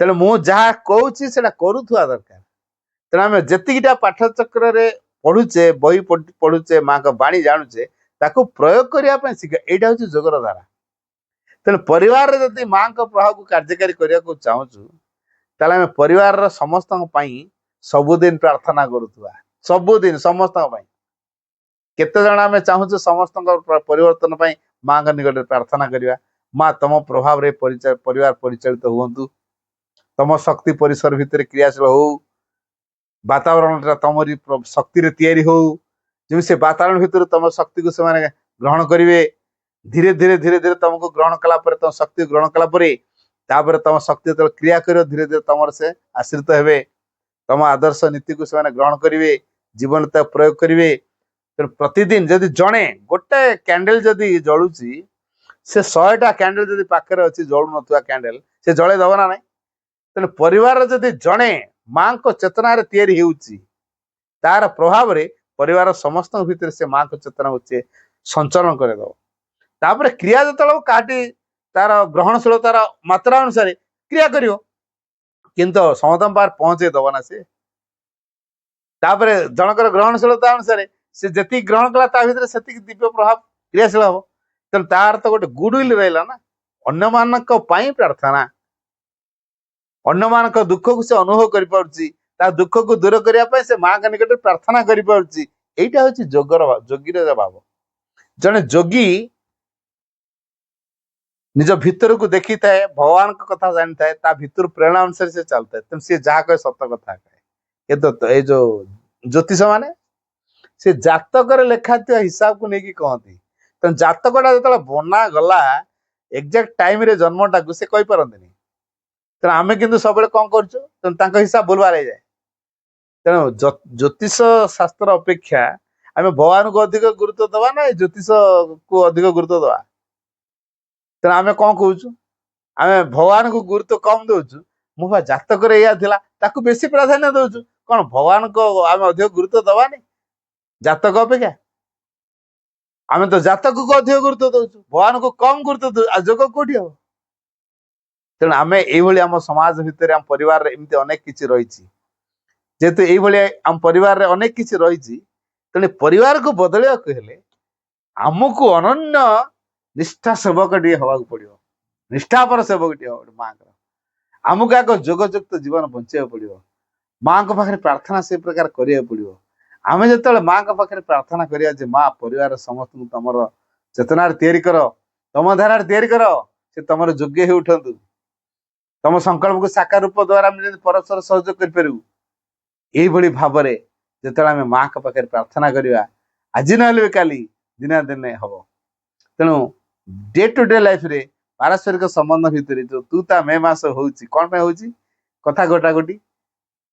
ତେଣୁ ମୁଁ ଯାହା କହୁଛି ସେଟା କରୁଥିବା ଦରକାର। ତେଣୁ ଆମେ ଯେତିକିଟା ପାଠ ଚକ୍ରରେ ପଢୁଛେ, ବହି ପଢୁଛେ, ମାଙ୍କ ବାଣୀ ଜାଣୁଛେ, ତାକୁ ପ୍ରୟୋଗ କରିବା ପାଇଁ ଶିଖିବା। ଏଇଟା ହଉଛି ଯୋଗର ଧାରା। ତେଣୁ ପରିବାରରେ ଯଦି ମାଙ୍କ ପ୍ରଭାବକୁ କାର୍ଯ୍ୟକାରୀ କରିବାକୁ ଚାହୁଁଛୁ, ତାହେଲେ ଆମେ ପରିବାରର ସମସ୍ତଙ୍କ ପାଇଁ ସବୁଦିନ ପ୍ରାର୍ଥନା କରୁଥିବା। ସବୁଦିନ ସମସ୍ତଙ୍କ ପାଇଁ। କେତେ ଜଣ ଆମେ ଚାହୁଁଛୁ ସମସ୍ତଙ୍କ ପରିବର୍ତ୍ତନ ପାଇଁ ମାଙ୍କ ନିକଟରେ ପ୍ରାର୍ଥନା କରିବା, ମା ତମ ପ୍ରଭାବରେ ପରିବାର ପରିଚାଳିତ ହୁଅନ୍ତୁ, ତମ ଶକ୍ତି ପରିସର ଭିତରେ କ୍ରିୟାଶୀଳ ହଉ, ବାତାବରଣଟା ତମରି ଶକ୍ତିରେ ତିଆରି ହଉ, ଯେମିତି ସେ ବାତାବରଣ ଭିତରୁ ତମ ଶକ୍ତିକୁ ସେମାନେ ଗ୍ରହଣ କରିବେ। ଧୀରେ ଧୀରେ ଧୀରେ ଧୀରେ ତମକୁ ଗ୍ରହଣ କଲା ପରେ, ତମ ଶକ୍ତି ଗ୍ରହଣ କଲା ପରେ, ତାପରେ ତମ ଶକ୍ତି ଯେତେବେଳେ କ୍ରିୟା କରିବ, ଧୀରେ ଧୀରେ ତମର ସେ ଆଶ୍ରିତ ହେବେ। ତମ ଆଦର୍ଶ ନୀତିକୁ ସେମାନେ ଗ୍ରହଣ କରିବେ, ଜୀବନ ତାକୁ ପ୍ରୟୋଗ କରିବେ। ତେଣୁ ପ୍ରତିଦିନ ଯଦି ଜଣେ ଗୋଟେ କ୍ୟାଣ୍ଡେଲ ଯଦି ଜଳୁଛି, ସେ 100ଟା କ୍ୟାଣ୍ଡେଲ ଯଦି ପାଖରେ ଅଛି, ଜଳୁନଥିବା କ୍ୟାଣ୍ଡେଲ, ସେ ଜଳେଇ ଦବ ନା ନାଇଁ? ତେଣୁ ପରିବାରରେ ଯଦି ଜଣେ ମାଙ୍କ ଚେତନାରେ ତିଆରି ହେଉଛି, ତାର ପ୍ରଭାବରେ ପରିବାର ସମସ୍ତଙ୍କ ଭିତରେ ସେ ମାଙ୍କ ଚେତନାକୁ ସେ ସଞ୍ଚରଣ କରିଦେବ। ତାପରେ କ୍ରିୟା ଯେତେବେଳେ କାହାଠି ତାର ଗ୍ରହଣଶୀଳତାର ମାତ୍ରା ଅନୁସାରେ କ୍ରିୟା କରିବ, କିନ୍ତୁ ସମସ୍ତଙ୍କ ପାଖରେ ପହଞ୍ଚେଇ ଦବ ନା ସେ। ତାପରେ ଜଣଙ୍କର ଗ୍ରହଣଶୀଳତା ଅନୁସାରେ ସେ ଯେତିକି ଗ୍ରହଣ କଲା, ତା ଭିତରେ ସେତିକି ଦିବ୍ୟ ପ୍ରଭାବ କ୍ରିୟାଶୀଳ ହବ। ତେଣୁ ତାର ତ ଗୋଟେ ଗୁଡ ୱିଲ ରହିଲା ନା, ଅନ୍ୟମାନଙ୍କ ପାଇଁ ପ୍ରାର୍ଥନା, ଅନ୍ୟମାନଙ୍କ ଦୁଃଖକୁ ସେ ଅନୁଭବ କରିପାରୁଛି, ତା ଦୁଃଖକୁ ଦୂର କରିବା ପାଇଁ ସେ ମାଙ୍କ ନିକଟରେ ପ୍ରାର୍ଥନା କରିପାରୁଛି। ଏଇଟା ହଉଛି ଯୋଗୀର ଭାବ। ଜଣେ ଯୋଗୀ ନିଜ ଭିତରକୁ ଦେଖିଥାଏ, ଭଗବାନଙ୍କ କଥା ଜାଣିଥାଏ, ତା ଭିତରୁ ପ୍ରେରଣା ଅନୁସାରେ ସେ ଚାଲିଥାଏ। ତେଣୁ ସିଏ ଯାହା କହେ ସତ କଥା କହେ। ଏଇ ଯୋଉ ଜ୍ୟୋତିଷ ମାନେ ସେ ଜାତକରେ ଲେଖାଥିବା ହିସାବକୁ ନେଇକି କହନ୍ତି। ତେଣୁ ଜାତକଟା ଯେତେବେଳେ ବନା ଗଲା ଏକ୍ଜାକ୍ଟ ଟାଇମରେ ଜନ୍ମଟାକୁ ସେ କହିପାରନ୍ତିନି। ତେଣୁ ଆମେ କିନ୍ତୁ ସବୁବେଳେ କଣ କରୁଛୁ, ତେଣୁ ତାଙ୍କ ହିସାବ ଭୁଲଭାଲ ହେଇଯାଏ। ତେଣୁ ଜ୍ୟୋତିଷ ଶାସ୍ତ୍ର ଅପେକ୍ଷା ଆମେ ଭଗବାନଙ୍କୁ ଅଧିକ ଗୁରୁତ୍ୱ ଦବା ନା ଏ ଜ୍ୟୋତିଷକୁ ଅଧିକ ଗୁରୁତ୍ୱ ଦବା? ତେଣୁ ଆମେ କଣ କହୁଛୁ, ଆମେ ଭଗବାନଙ୍କୁ ଗୁରୁତ୍ୱ କମ ଦଉଛୁ। ମୁଁ ବା ଜାତକରେ ଏଇଆ ଥିଲା, ତାକୁ ବେଶୀ ପ୍ରାଧାନ୍ୟ ଦଉଛୁ। କଣ ଭଗବାନଙ୍କ ଆମେ ଅଧିକ ଗୁରୁତ୍ୱ ଦବାନି ଜାତକ ଅପେକ୍ଷା? ଆମେ ତ ଜାତକକୁ ଅଧିକ ଗୁରୁତ୍ୱ ଦଉଛୁ, ଭଗବାନଙ୍କୁ କମ ଗୁରୁତ୍ୱ ଦଉଛୁ। ଆଉ ଯୋଗ କୋଉଠି ହବ? ତେଣୁ ଆମେ ଏଇଭଳି ଆମ ସମାଜ ଭିତରେ, ଆମ ପରିବାରରେ ଏମିତି ଅନେକ କିଛି ରହିଛି। ଯେହେତୁ ଏଇଭଳି ଆମ ପରିବାରରେ ଅନେକ କିଛି ରହିଛି, ତେଣୁ ପରିବାରକୁ ବଦଳିବାକୁ ହେଲେ ଆମକୁ ଅନନ୍ୟ ନିଷ୍ଠା ସେବକଟିଏ ହବାକୁ ପଡିବ। ନିଷ୍ଠାପର ସେବକଟିଏ ହବ ମାଙ୍କର। ଆମକୁ ଆଗ ଯୋଗଯୁକ୍ତ ଜୀବନ ବଞ୍ଚିବାକୁ ପଡିବ। ମାଙ୍କ ପାଖରେ ପ୍ରାର୍ଥନା ସେ ପ୍ରକାର କରିବାକୁ ପଡିବ। ଆମେ ଯେତେବେଳେ ମାଙ୍କ ପାଖରେ ପ୍ରାର୍ଥନା କରିବା ଯେ ମା ପରିବାର ସମସ୍ତଙ୍କୁ ତମର ଚେତନାରେ ତିଆରି କର, ତମ ଧାରାରେ ତିଆରି କର, ସେ ତମର ଯୋଗ୍ୟ ହେଇ ଉଠନ୍ତୁ, ତମ ସଂକଳ୍ପକୁ ସାକାର ରୂପ ଦ୍ୱାରା ଆମେ ଯଦି ପରସ୍ପର ସହଯୋଗ କରିପାରିବୁ। ଏଇଭଳି ଭାବରେ ଯେତେବେଳେ ଆମେ ମାଙ୍କ ପାଖରେ ପ୍ରାର୍ଥନା କରିବା, ଆଜି ନହେଲେ ବି କାଲି ଦିନେ ଦିନେ ହବ। ତେଣୁ ଡେ ଟୁ ଡେ ଲାଇଫରେ ପାରସ୍ପରିକ ସମ୍ବନ୍ଧ ଭିତରେ ଯୋଉ ତୁ ତା ମେ ମାସ ହଉଛି, କଣ ପାଇଁ ହଉଛି? କଥା ଗୋଟା ଗୋଟି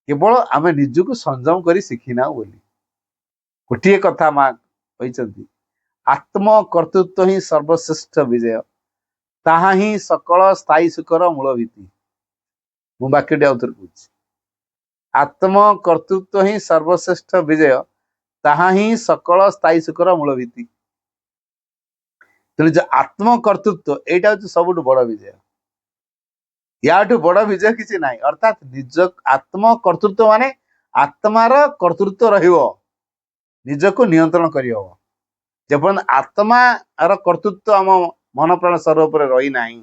କେବଳ ଆମେ ନିଜକୁ ସଂଯମ କରି ଶିଖିନାଉ ବୋଲି। ଗୋଟିଏ କଥା ମା କହିଛନ୍ତି, ଆତ୍ମ କର୍ତ୍ତୃତ୍ୱ ହିଁ ସର୍ବଶ୍ରେଷ୍ଠ ବିଜୟ, ତାହା ହିଁ ସକଳ ସ୍ଥାୟୀ ସୁଖର ମୂଳ ଭିତ୍ତି। ମୁଁ ବାକ୍ୟଟି ଆଉଥରେ କହୁଛି, ଆତ୍ମ କର୍ତ୍ତୃତ୍ୱ ହିଁ ସର୍ବଶ୍ରେଷ୍ଠ ବିଜୟ, ତାହା ହିଁ ସକଳ ସ୍ଥାୟୀ ସୁଖର ମୂଳ ଭିତ୍ତି। ତେଣୁ ଯୋଉ ଆତ୍ମ କର୍ତ୍ତୃତ୍ୱ, ଏଇଟା ହଉଛି ସବୁଠୁ ବଡ ବିଜୟ। ୟାଠୁ ବଡ ବିଜୟ କିଛି ନାହିଁ। ଅର୍ଥାତ୍ ନିଜ ଆତ୍ମ କର୍ତ୍ତୃତ୍ୱ ମାନେ ଆତ୍ମାର କର୍ତ୍ତୃତ୍ୱ ରହିବ, ନିଜକୁ ନିୟନ୍ତ୍ରଣ କରିହବ। ଯେପର୍ଯ୍ୟନ୍ତ ଆତ୍ମାର କର୍ତ୍ତୃତ୍ୱ ଆମ ମନ ପ୍ରାଣ ଶରୀର ଉପରେ ରହିନାହିଁ,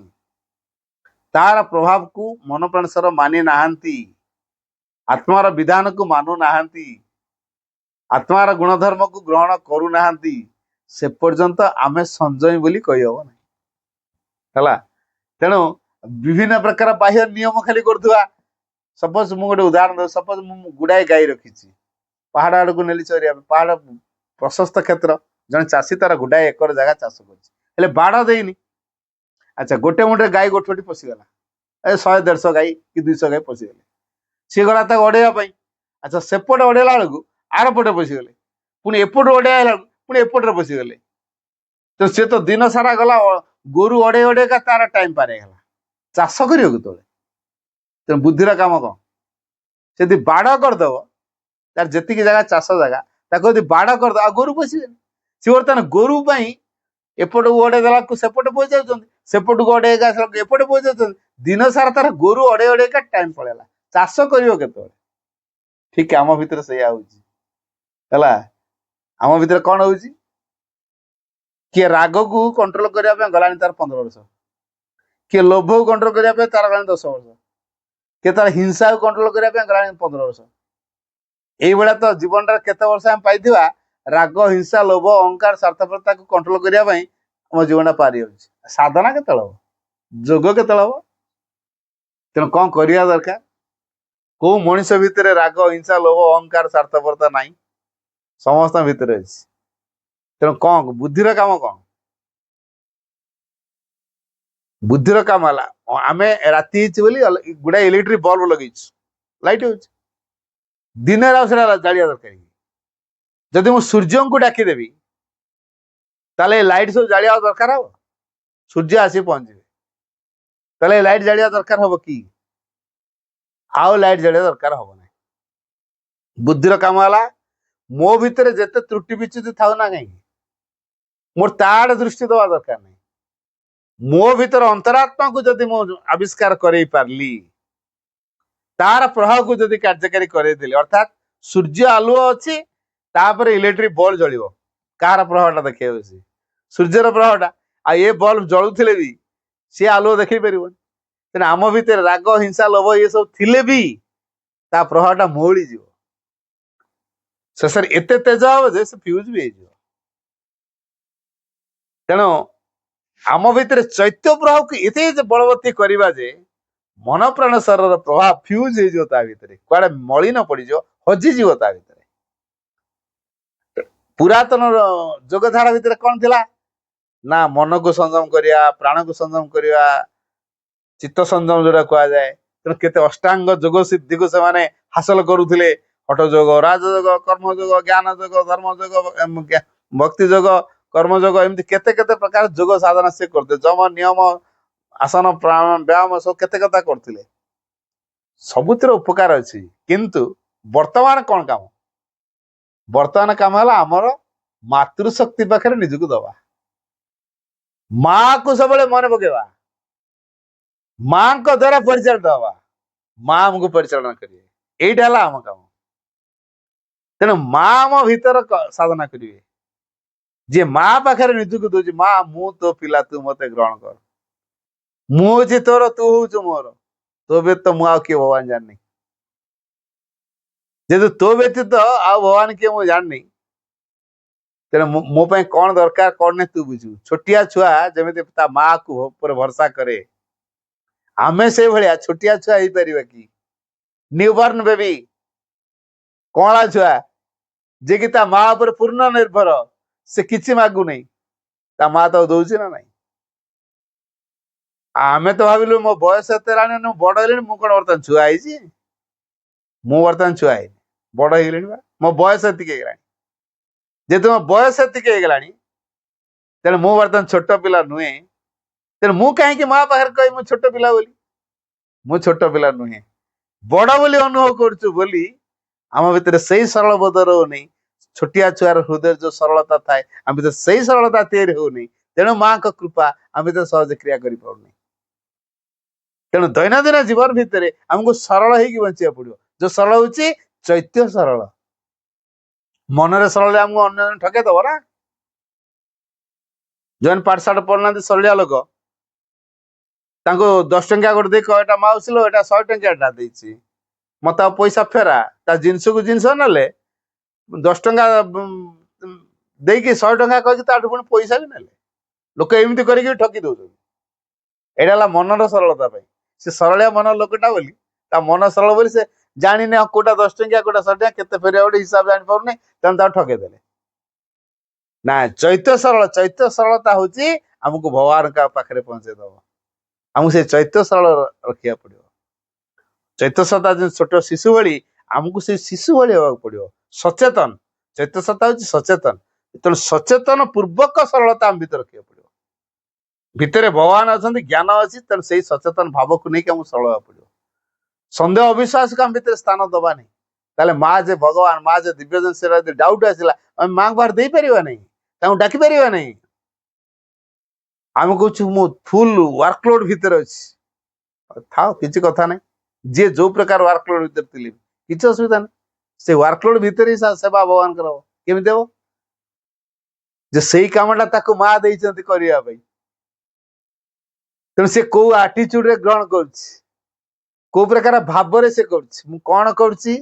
ତାର ପ୍ରଭାବକୁ ମନ ପ୍ରାଣ ଶରୀର ମାନି ନାହାନ୍ତି, ଆତ୍ମାର ବିଧାନକୁ ମାନୁନାହାନ୍ତି, ଆତ୍ମାର ଗୁଣଧର୍ମକୁ ଗ୍ରହଣ କରୁନାହାନ୍ତି, ସେ ପର୍ଯ୍ୟନ୍ତ ଆମେ ସଂଯମୀ ବୋଲି କହିହବ ନାହିଁ। ହେଲା, ତେଣୁ ବିଭିନ୍ନ ପ୍ରକାର ବାହ୍ୟ ନିୟମ ଖାଲି କରୁଥିବା, ସପୋଜ ମୁଁ ଗୋଟେ ଉଦାହରଣ ଦେଉଛି, ସପୋଜ ମୁଁ ଗୁଡାଏ ଗାଈ ରଖିଛି, ପାହାଡ ଆଡକୁ ନେଲି ଚରିବା ପାଇଁ, ପାହାଡ ପ୍ରଶସ୍ତ କ୍ଷେତ୍ର, ଜଣେ ଚାଷୀ ତାର ଗୁଡାଏ ଏକର ଜାଗା ଚାଷ କରୁଛି, ହେଲେ ବାଡ଼ ଦେଇନି। ଆଚ୍ଛା, ଗୋଟେ ମୁଣ୍ଡରେ ଗାଈ ଗୋଠି ପଶିଗଲା, 100-150 ଗାଈ କି 200 ଗାଈ ପଶିଗଲେ, ସିଏ ଗଲା ତାକୁ ଅଡେଇବା ପାଇଁ। ଆଚ୍ଛା, ସେପଟେ ଅଡେଇଲା ବେଳକୁ ଆର ପଟେ ପଶିଗଲେ, ପୁଣି ଏପଟୁ ଅଡେଇବା ହେଲା ପୁଣି ଏପଟରେ ପଶିଗଲେ। ତ ସିଏ ତ ଦିନ ସାରା ଗଲା ଗୋରୁ ଅଡେଇ ଅଡେଇକା ତାର ଟାଇମ ପାର ହେଇଗଲା, ଚାଷ କରିବ କେତେବେଳେ? ତେଣୁ ବୁଦ୍ଧିର କାମ କଣ? ଯଦି ବାଡ଼ କରିଦବ, ତାର ଯେତିକି ଜାଗା ଚାଷ ଜାଗା, ତାକୁ ଯଦି ବାଡ଼ କରିଦବ, ଆଉ ଗୋରୁ ପଶିବେନି। ସିଏ ବର୍ତ୍ତମାନ ଗୋରୁ ପାଇଁ ଏପଟକୁ ଅଡେଇ ଦେଲାକୁ ସେପଟେ ପଶି ଯାଉଛନ୍ତି, ସେପଟକୁ ଅଡେଇକା ଏପଟେ ପଶି ଯାଉଛନ୍ତି। ଦିନ ସାରା ତାର ଗୋରୁ ଅଡେଇ ଅଡେଇକା ଟାଇମ ପଳେଇଲା, ଚାଷ କରିବ କେତେବେଳେ? ଠିକ ଆମ ଭିତରେ ସେଇଆ ହଉଛି। ହେଲା, ଆମ ଭିତରେ କଣ ହଉଛି? କିଏ ରାଗକୁ କଣ୍ଟ୍ରୋଲ କରିବା ପାଇଁ ଗଲାଣି ତାର 15 ବର୍ଷ, କିଏ ଲୋଭକୁ କଣ୍ଟ୍ରୋଲ କରିବା ପାଇଁ ତାର ଗଲାଣି 10 ବର୍ଷ, କିଏ ତାର ହିଂସାକୁ କଣ୍ଟ୍ରୋଲ କରିବା ପାଇଁ ଗଲାଣି 15 ବର୍ଷ। ଏଇଭଳିଆ ତ ଜୀବନଟାରେ କେତେ ବର୍ଷ ଆମେ ପାଇଥିବା, ରାଗ, ହିଂସା, ଲୋଭ, ଅହଙ୍କାର, ସ୍ୱାର୍ଥପରତାକୁ କଣ୍ଟ୍ରୋଲ କରିବା ପାଇଁ ଆମ ଜୀବନଟା ପାରି ଯାଉଛି। ସାଧନା କେତେବେଳେ ହବ? ଯୋଗ କେତେବେଳେ ହବ? ତେଣୁ କଣ କରିବା ଦରକାର? କୋଉ ମଣିଷ ଭିତରେ ରାଗ, ହିଂସା, ଲୋଭ, ଅହଙ୍କାର, ସ୍ୱାର୍ଥପରତା ନାହିଁ? ସମସ୍ତଙ୍କ ଭିତରେ ଅଛି। ତେଣୁ କଣ ବୁଦ୍ଧିର କାମ? କଣ ବୁଦ୍ଧିର କାମ ହେଲା, ଆମେ ରାତି ହେଇଛି ବୋଲି ଗୁଡାଏ ଇଲେକ୍ଟ୍ରିକ ବଲ୍ବ ଲଗେଇଛୁ, ଲାଇଟ୍ ହଉଛି, ଦିନରେ ଆଉ ସେଟା ଜାଳିବା ଦରକାର। ଯଦି ମୁଁ ସୂର୍ଯ୍ୟଙ୍କୁ ଡାକିଦେବି, ତାହେଲେ ଲାଇଟ୍ ସବୁ ଜାଳିବା ଦରକାର ହବ? ସୂର୍ଯ୍ୟ ଆସି ପହଞ୍ଚିବେ, ତାହେଲେ ଲାଇଟ୍ ଜାଳିବା ଦରକାର ହବ କି? ଆଉ ଲାଇଟ୍ ଜାଳିବା ଦରକାର ହବ ନାହିଁ। ବୁଦ୍ଧିର କାମ ହେଲା, ମୋ ଭିତରେ ଯେତେ ତ୍ରୁଟି ବିଚ୍ୟୁତି ଥାଉ ନା କାହିଁକି, ମୋର ତା ଆଡେ ଦୃଷ୍ଟି ଦେବା ଦରକାର ନାହିଁ। ମୋ ଭିତରେ ଅନ୍ତରାତ୍ମାକୁ ଯଦି ମୁଁ ଆବିଷ୍କାର କରେଇ ପାରିଲି, ତାର ପ୍ରଭାବକୁ ଯଦି କାର୍ଯ୍ୟକାରୀ କରେଇଦେଲି, ଅର୍ଥାତ୍ ସୂର୍ଯ୍ୟ ଆଲୁଅ ଅଛି, ତାପରେ ଇଲେକ୍ଟ୍ରିକ ବଲ୍ବ ଜଳିବ, କାହାର ପ୍ରଭାବଟା ଦେଖେଇବ? ସେ ସୂର୍ଯ୍ୟର ପ୍ରଭାବଟା। ଆଉ ଏ ବଲ୍ବ ଜଳୁଥିଲେ ବି ସିଏ ଆଲୁଅ ଦେଖେଇ ପାରିବନି। ତେଣୁ ଆମ ଭିତରେ ରାଗ, ହିଂସା, ଲୋଭ ଏ ସବୁ ଥିଲେ ବି ତା ପ୍ରଭାବଟା ମଉଳିଯିବ। ଶେଷରେ ଏତେ ତେଜ ହବ ଯେ ସେ ଫ୍ୟୁଜ ବି ହେଇଯିବ। ତେଣୁ ଆମ ଭିତରେ ଚୈତ୍ୟ ପ୍ରଭାବକୁ ଏତେ ବଳବତ୍ତୀ କରିବା ଯେ ମନ ପ୍ରାଣ ଶରୀରର ପ୍ରଭାବ ଫ୍ୟୁଜ ହେଇଯିବ, ତା ଭିତରେ କୁଆଡେ ମଳିନ ପଡିଯିବ, ହଜିଯିବ ତା ଭିତରେ। ପୁରାତନ ଯୋଗଧାରା ଭିତରେ କଣ ଥିଲା ନା ମନକୁ ସଂଯମ କରିବା, ପ୍ରାଣକୁ ସଂଯମ କରିବା, ଚିତ୍ତ ସଂଯମ ଯୋଉଟା କୁହାଯାଏ। ତେଣୁ କେତେ ଅଷ୍ଟାଙ୍ଗ ଯୋଗ ସିଦ୍ଧିକୁ ସେମାନେ ହାସଲ କରୁଥିଲେ। ହଠ ଯୋଗ, ରାଜଯୋଗ, କର୍ମଯୋଗ, ଜ୍ଞାନ ଯୋଗ, ଧର୍ମ ଯୋଗ, ଭକ୍ତି ଯୋଗ, କର୍ମଯୋଗ, ଏମିତି କେତେ କେତେ ପ୍ରକାର ଯୋଗ ସାଧନା ସେ କରୁଥିଲେ। ଯମ, ନିୟମ, ଆସନ, ପ୍ରାଣାୟାମ, ବ୍ୟାୟାମ ସବୁ କେତେ କଥା କରୁଥିଲେ। ସବୁଥିରେ ଉପକାର ଅଛି। କିନ୍ତୁ ବର୍ତ୍ତମାନ କଣ କାମ? ବର୍ତ୍ତମାନ କାମ ହେଲା ଆମର ମାତୃଶକ୍ତି ପାଖରେ ନିଜକୁ ଦବା, ମାକୁ ସବୁବେଳେ ମନେ ପକେଇବା, ମାଙ୍କ ଦ୍ଵାରା ପରିଚାଳିତ ହବା, ମା ଆମକୁ ପରିଚାଳନା କରିବେ। ଏଇଟା ହେଲା ଆମ କାମ। ତେଣୁ ମା ଆମ ଭିତର ସାଧନା କରିବେ। ଯିଏ ମା ପାଖରେ ନିଜକୁ ଦଉଛି, ମା ମୁଁ ତୋ ପିଲା, ତୁ ମତେ ଗ୍ରହଣ କର, ମୁଁ ହଉଛି ତୋର, ତୁ ହଉଛୁ ମୋର, ତୋ ବ୍ୟତୀତ ମୁଁ ଆଉ କିଏ ଭଗବାନ ଜାଣିନି। ଯେହେତୁ ତୋ ବ୍ୟତୀତ ଆଉ ଭଗବାନ କିଏ ମୁଁ ଜାଣିନି, ତେଣୁ ମୋ ପାଇଁ କଣ ଦରକାର କଣ ନାହିଁ ତୁ ବୁଝିବୁ। ଛୋଟିଆ ଛୁଆ ଯେମିତି ତା ମା କୁ ଉପରେ ଭରସା କରେ, ଆମେ ସେଇଭଳିଆ ଛୋଟିଆ ଛୁଆ ହେଇପାରିବା କି? ନ୍ୟୁବର୍ନ ବେବି, କଅଁଳା ଛୁଆ, ଯେ କି ତା ମା ଉପରେ ପୂର୍ଣ୍ଣ ନିର୍ଭର, ସେ କିଛି ମାଗୁନି, ତା ମା ତ ଦଉଛି ନା ନାଇଁ। ଆମେ ତ ଭାବିଲୁ ମୋ ବୟସ ଏତେ ହେଲାଣି, ମୁଁ ବଡ ହେଲିଣି, ମୁଁ କଣ ବର୍ତ୍ତମାନ ଛୁଆ ହେଇଛି? ମୁଁ ବର୍ତ୍ତମାନ ଛୁଆ ହେଇନି, ବଡ ହେଇଗଲିଣି ବା। ମୋ ବୟସ ଏତିକି ହେଇଗଲାଣି। ଯେହେତୁ ମୋ ବୟସ ଏତିକି ହେଇଗଲାଣି, ତେଣୁ ମୁଁ ବର୍ତ୍ତମାନ ଛୋଟ ପିଲା ନୁହେଁ। ତେଣୁ ମୁଁ କାହିଁକି ମା ପାଖରେ କହିବି ମୁଁ ଛୋଟ ପିଲା ବୋଲି? ମୁଁ ଛୋଟ ପିଲା ନୁହେଁ, ବଡ ବୋଲି ଅନୁଭବ କରୁଛୁ ବୋଲି ଆମ ଭିତରେ ସେଇ ସରଳ ବୋଧ ରହୁନି। ଛୋଟିଆ ଛୁଆର ହୃଦୟରେ ଯୋଉ ସରଳତା ଥାଏ, ଆମ ଭିତରେ ସେଇ ସରଳତା ତିଆରି ହଉନି। ତେଣୁ ମାଙ୍କ କୃପା ଆମ ଭିତରେ ସହଜେ କ୍ରିୟା କରିପାରୁନି। ତେଣୁ ଦୈନନ୍ଦିନ ଜୀବନ ଭିତରେ ଆମକୁ ସରଳ ହେଇକି ବଞ୍ଚିବାକୁ ପଡିବ। ଯୋଉ ସରଳ ହଉଛି ଚୈତ୍ୟ ସରଳ। ମନରେ ସରଳ ଆମକୁ ଅନ୍ୟ ଜଣେ ଠକେଇ ଦବ ନା। ଯୋଉମାନେ ପାଠଶାଠ ପଢୁନାହାନ୍ତି ସରଳିଆ ଲୋକ, ତାଙ୍କୁ 10 ଟଙ୍କିଆ ଗୋଟେ ଦେଇ କହ ଏଟା ମାଉସୀ ଲୋ, ଏଟା 100 ଟଙ୍କିଆଟା ଦେଇଛି, ମତେ ଆଉ ପଇସା ଫେରା। ତା ଜିନିଷକୁ ଜିନିଷ ନେଲେ, 10 ଟଙ୍କା ଦେଇକି 100 ଟଙ୍କା କହିକି ତାଠୁ ପୁଣି ପଇସା ବି ନେଲେ। ଲୋକ ଏମିତି କରିକି ଠକି ଦଉଛନ୍ତି। ଏଇଟା ହେଲା ମନର ସରଳତା ପାଇଁ। ସେ ସରଳିଆ ମନ ଲୋକଟା ବୋଲି, ତା ମନ ସରଳ ବୋଲି ସେ ଜାଣିନି କୋଉଟା 10 ଟଙ୍କିଆ କୋଉଟା 100 ଟଙ୍କା, କେତେ ଫେରିବା ଗୋଟେ ହିସାବ ଜାଣିପାରୁନି, ତେଣୁ ତାକୁ ଠକେଇ ଦେଲେ। ନା, ଚୈତ୍ୟ ସରଳ, ଚୈତ୍ୟ ସରଳତା ହଉଛି ଆମକୁ ଭଗବାନଙ୍କ ପାଖରେ ପହଞ୍ଚେଇ ଦବ। ଆମକୁ ସେ ଚୈତ୍ୟ ସରଳ ରଖିବାକୁ ପଡିବ। ଚୈତ୍ୟ ସରଳତା ଛୋଟ ଶିଶୁ ଭଳି, ଆମକୁ ସେଇ ଶିଶୁ ଭଳି ହେବାକୁ ପଡିବ, ସଚେତନ। ଚୈତ୍ୟ ସରଳତା ହଉଛି ସଚେତନ। ତେଣୁ ସଚେତନ ପୂର୍ବକ ସରଳତା ଆମ ଭିତରେ ରଖିବାକୁ ପଡିବ। ଭିତରେ ଭଗବାନ ଅଛନ୍ତି, ଜ୍ଞାନ ଅଛି, ତେଣୁ ସେଇ ସଚେତନ ଭାବକୁ ନେଇକି ଆମକୁ ସରଳ ହେବାକୁ ପଡିବ। ସନ୍ଦେହ ଅବିଶ୍ୱାସକୁ ଆମ ଭିତରେ ସ୍ଥାନ ଦବାନି। ତାହେଲେ ମା ଯେ ଭଗବାନ, ମା ଯେ ଦିବ୍ୟ ଜିନିଷ, ଯଦି ଡାଉଟ ଆସିଲା, ଆମେ ମାଙ୍କ ପାଖରେ ଦେଇପାରିବା ନାହିଁ, ତାଙ୍କୁ ଡାକି ପାରିବା ନାହିଁ। ଆମେ କହୁଛୁ ମୁଁ ଫୁଲ ୱାର୍କଲୋଡ ଭିତରେ ଅଛି, ଥାଉ କିଛି କଥା ନାହିଁ। ଯିଏ ଯୋଉ ପ୍ରକାର ୱାର୍କଲୋଡ ଭିତରେ ଥିଲେ କିଛି ଅସୁବିଧା ନାହିଁ। ସେ ୱାର୍କଲୋଡ ଭିତରେ ହିଁ ସେବା ଭଗବାନଙ୍କର ହବ। କେମିତି ହବ? ଯେ ସେଇ କାମଟା ତାକୁ ମା ଦେଇଛନ୍ତି କରିବା ପାଇଁ। ତେଣୁ ସେ କୋଉ ଆଟିଚ୍ୟୁଡରେ ଗ୍ରହଣ କରୁଛି, କୋଉ ପ୍ରକାର ଭାବରେ ସେ କରୁଛି, ମୁଁ କଣ କରୁଛି,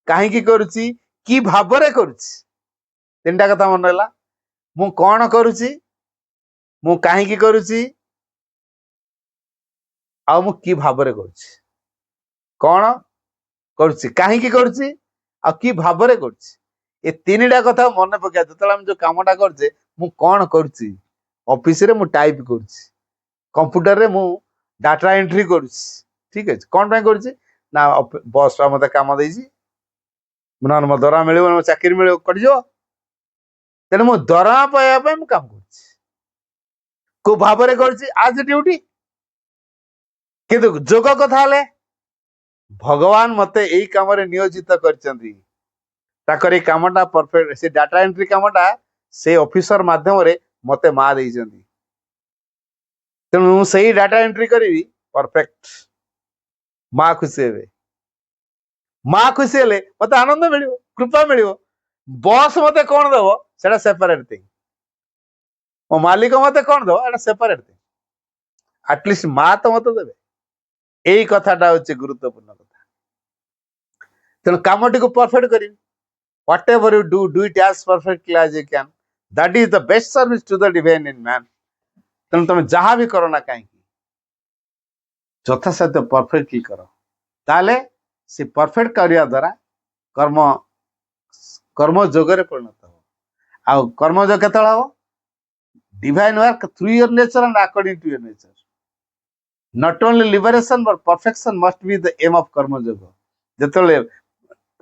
କାହିଁକି କରୁଛି, କି ଭାବରେ କରୁଛି। 3ଟା କଥା ମନେ ରହିଲା। ମୁଁ କଣ କରୁଛି, ମୁଁ କାହିଁକି କରୁଛି, ଆଉ ମୁଁ କି ଭାବରେ କରୁଛି। କଣ କରୁଛି, କାହିଁକି କରୁଛି, ଆଉ କି ଭାବରେ କରୁଛି। ଏ 3ଟା କଥା ମନେ ପକେଇବା। ଯେତେବେଳେ ଆମେ ଯୋଉ କାମଟା କରୁଛେ, ମୁଁ କଣ କରୁଛି, ଅଫିସରେ ମୁଁ ଟାଇପ କରୁଛି, କମ୍ପ୍ୟୁଟରରେ ମୁଁ ଡାଟା ଏଣ୍ଟ୍ରି କରୁଛି, ଠିକ ଅଛି। କଣ ପାଇଁ କରୁଛି ନା ବସ୍ ମତେ କାମ ଦେଇଛି, ନହେଲେ ମୋ ଦରମା ମିଳିବ, ମୋ ଚାକିରି ମିଳିବ, କଟିଯିବ। ତେଣୁ ମୁଁ ଦରମା ପାଇବା ପାଇଁ ମୁଁ କାମ କରୁଛି। କୋଉ ଭାବରେ କରୁଛି, ଆଜ ଡ୍ୟୁଟି। କିନ୍ତୁ ଯୋଗ କଥା ହେଲେ, ଭଗବାନ ମତେ ଏଇ କାମରେ ନିୟୋଜିତ କରିଛନ୍ତି, ତାଙ୍କର ଏଇ କାମଟା ପରଫେକ୍ଟ, ସେ ଡାଟା ଏଣ୍ଟ୍ରି କାମଟା ସେ ଅଫିସର ମାଧ୍ୟମରେ ମତେ ମା ଦେଇଛନ୍ତି। ତେଣୁ ମୁଁ ସେଇ ଡାଟା ଏଣ୍ଟ୍ରି କରିବି, ପରଫେକ୍ଟ। ମା ଖୁସି ହେବେ। ମା ଖୁସି ହେଲେ ମତେ ଆନନ୍ଦ ମିଳିବ, କୃପା ମିଳିବ। ବସ୍ ମତେ କଣ ଦବ ସେଟା ସେପାରେଟ ଥିଙ୍ଗ, ମୋ ମାଲିକ ମତେ କଣ ଦବ ଏଟା ସେପାରେଟ ଥିଙ୍ଗ, ଆଟଲିଷ୍ଟ ମା ତ ମତେ ଦେବେ। ଏଇ କଥାଟା ହଉଛି ଗୁରୁତ୍ୱପୂର୍ଣ୍ଣ କଥା। ତେଣୁ କାମଟିକୁ ପରଫେକ୍ଟ କରିବି। Whatever you do it as perfectly as you can. That is the best service to the divine in man. ତେଣୁ ତମେ ଯାହା ବି କର ନା କାହିଁକି ଯଥାସାଧ୍ୟ ପରଫେକ୍ଟଲି କର। ତାହେଲେ ସେ ପରଫେକ୍ଟ କରିବା ଦ୍ୱାରା କର୍ମ ଯୋଗରେ ପରିଣତ ହବ। ଆଉ କର୍ମଯୋଗ କେତେବେଳେ ହବ? Divine work through your nature and according to your nature. Not only liberation but perfection must be the aim of karma yoga. ଯେତେବେଳେ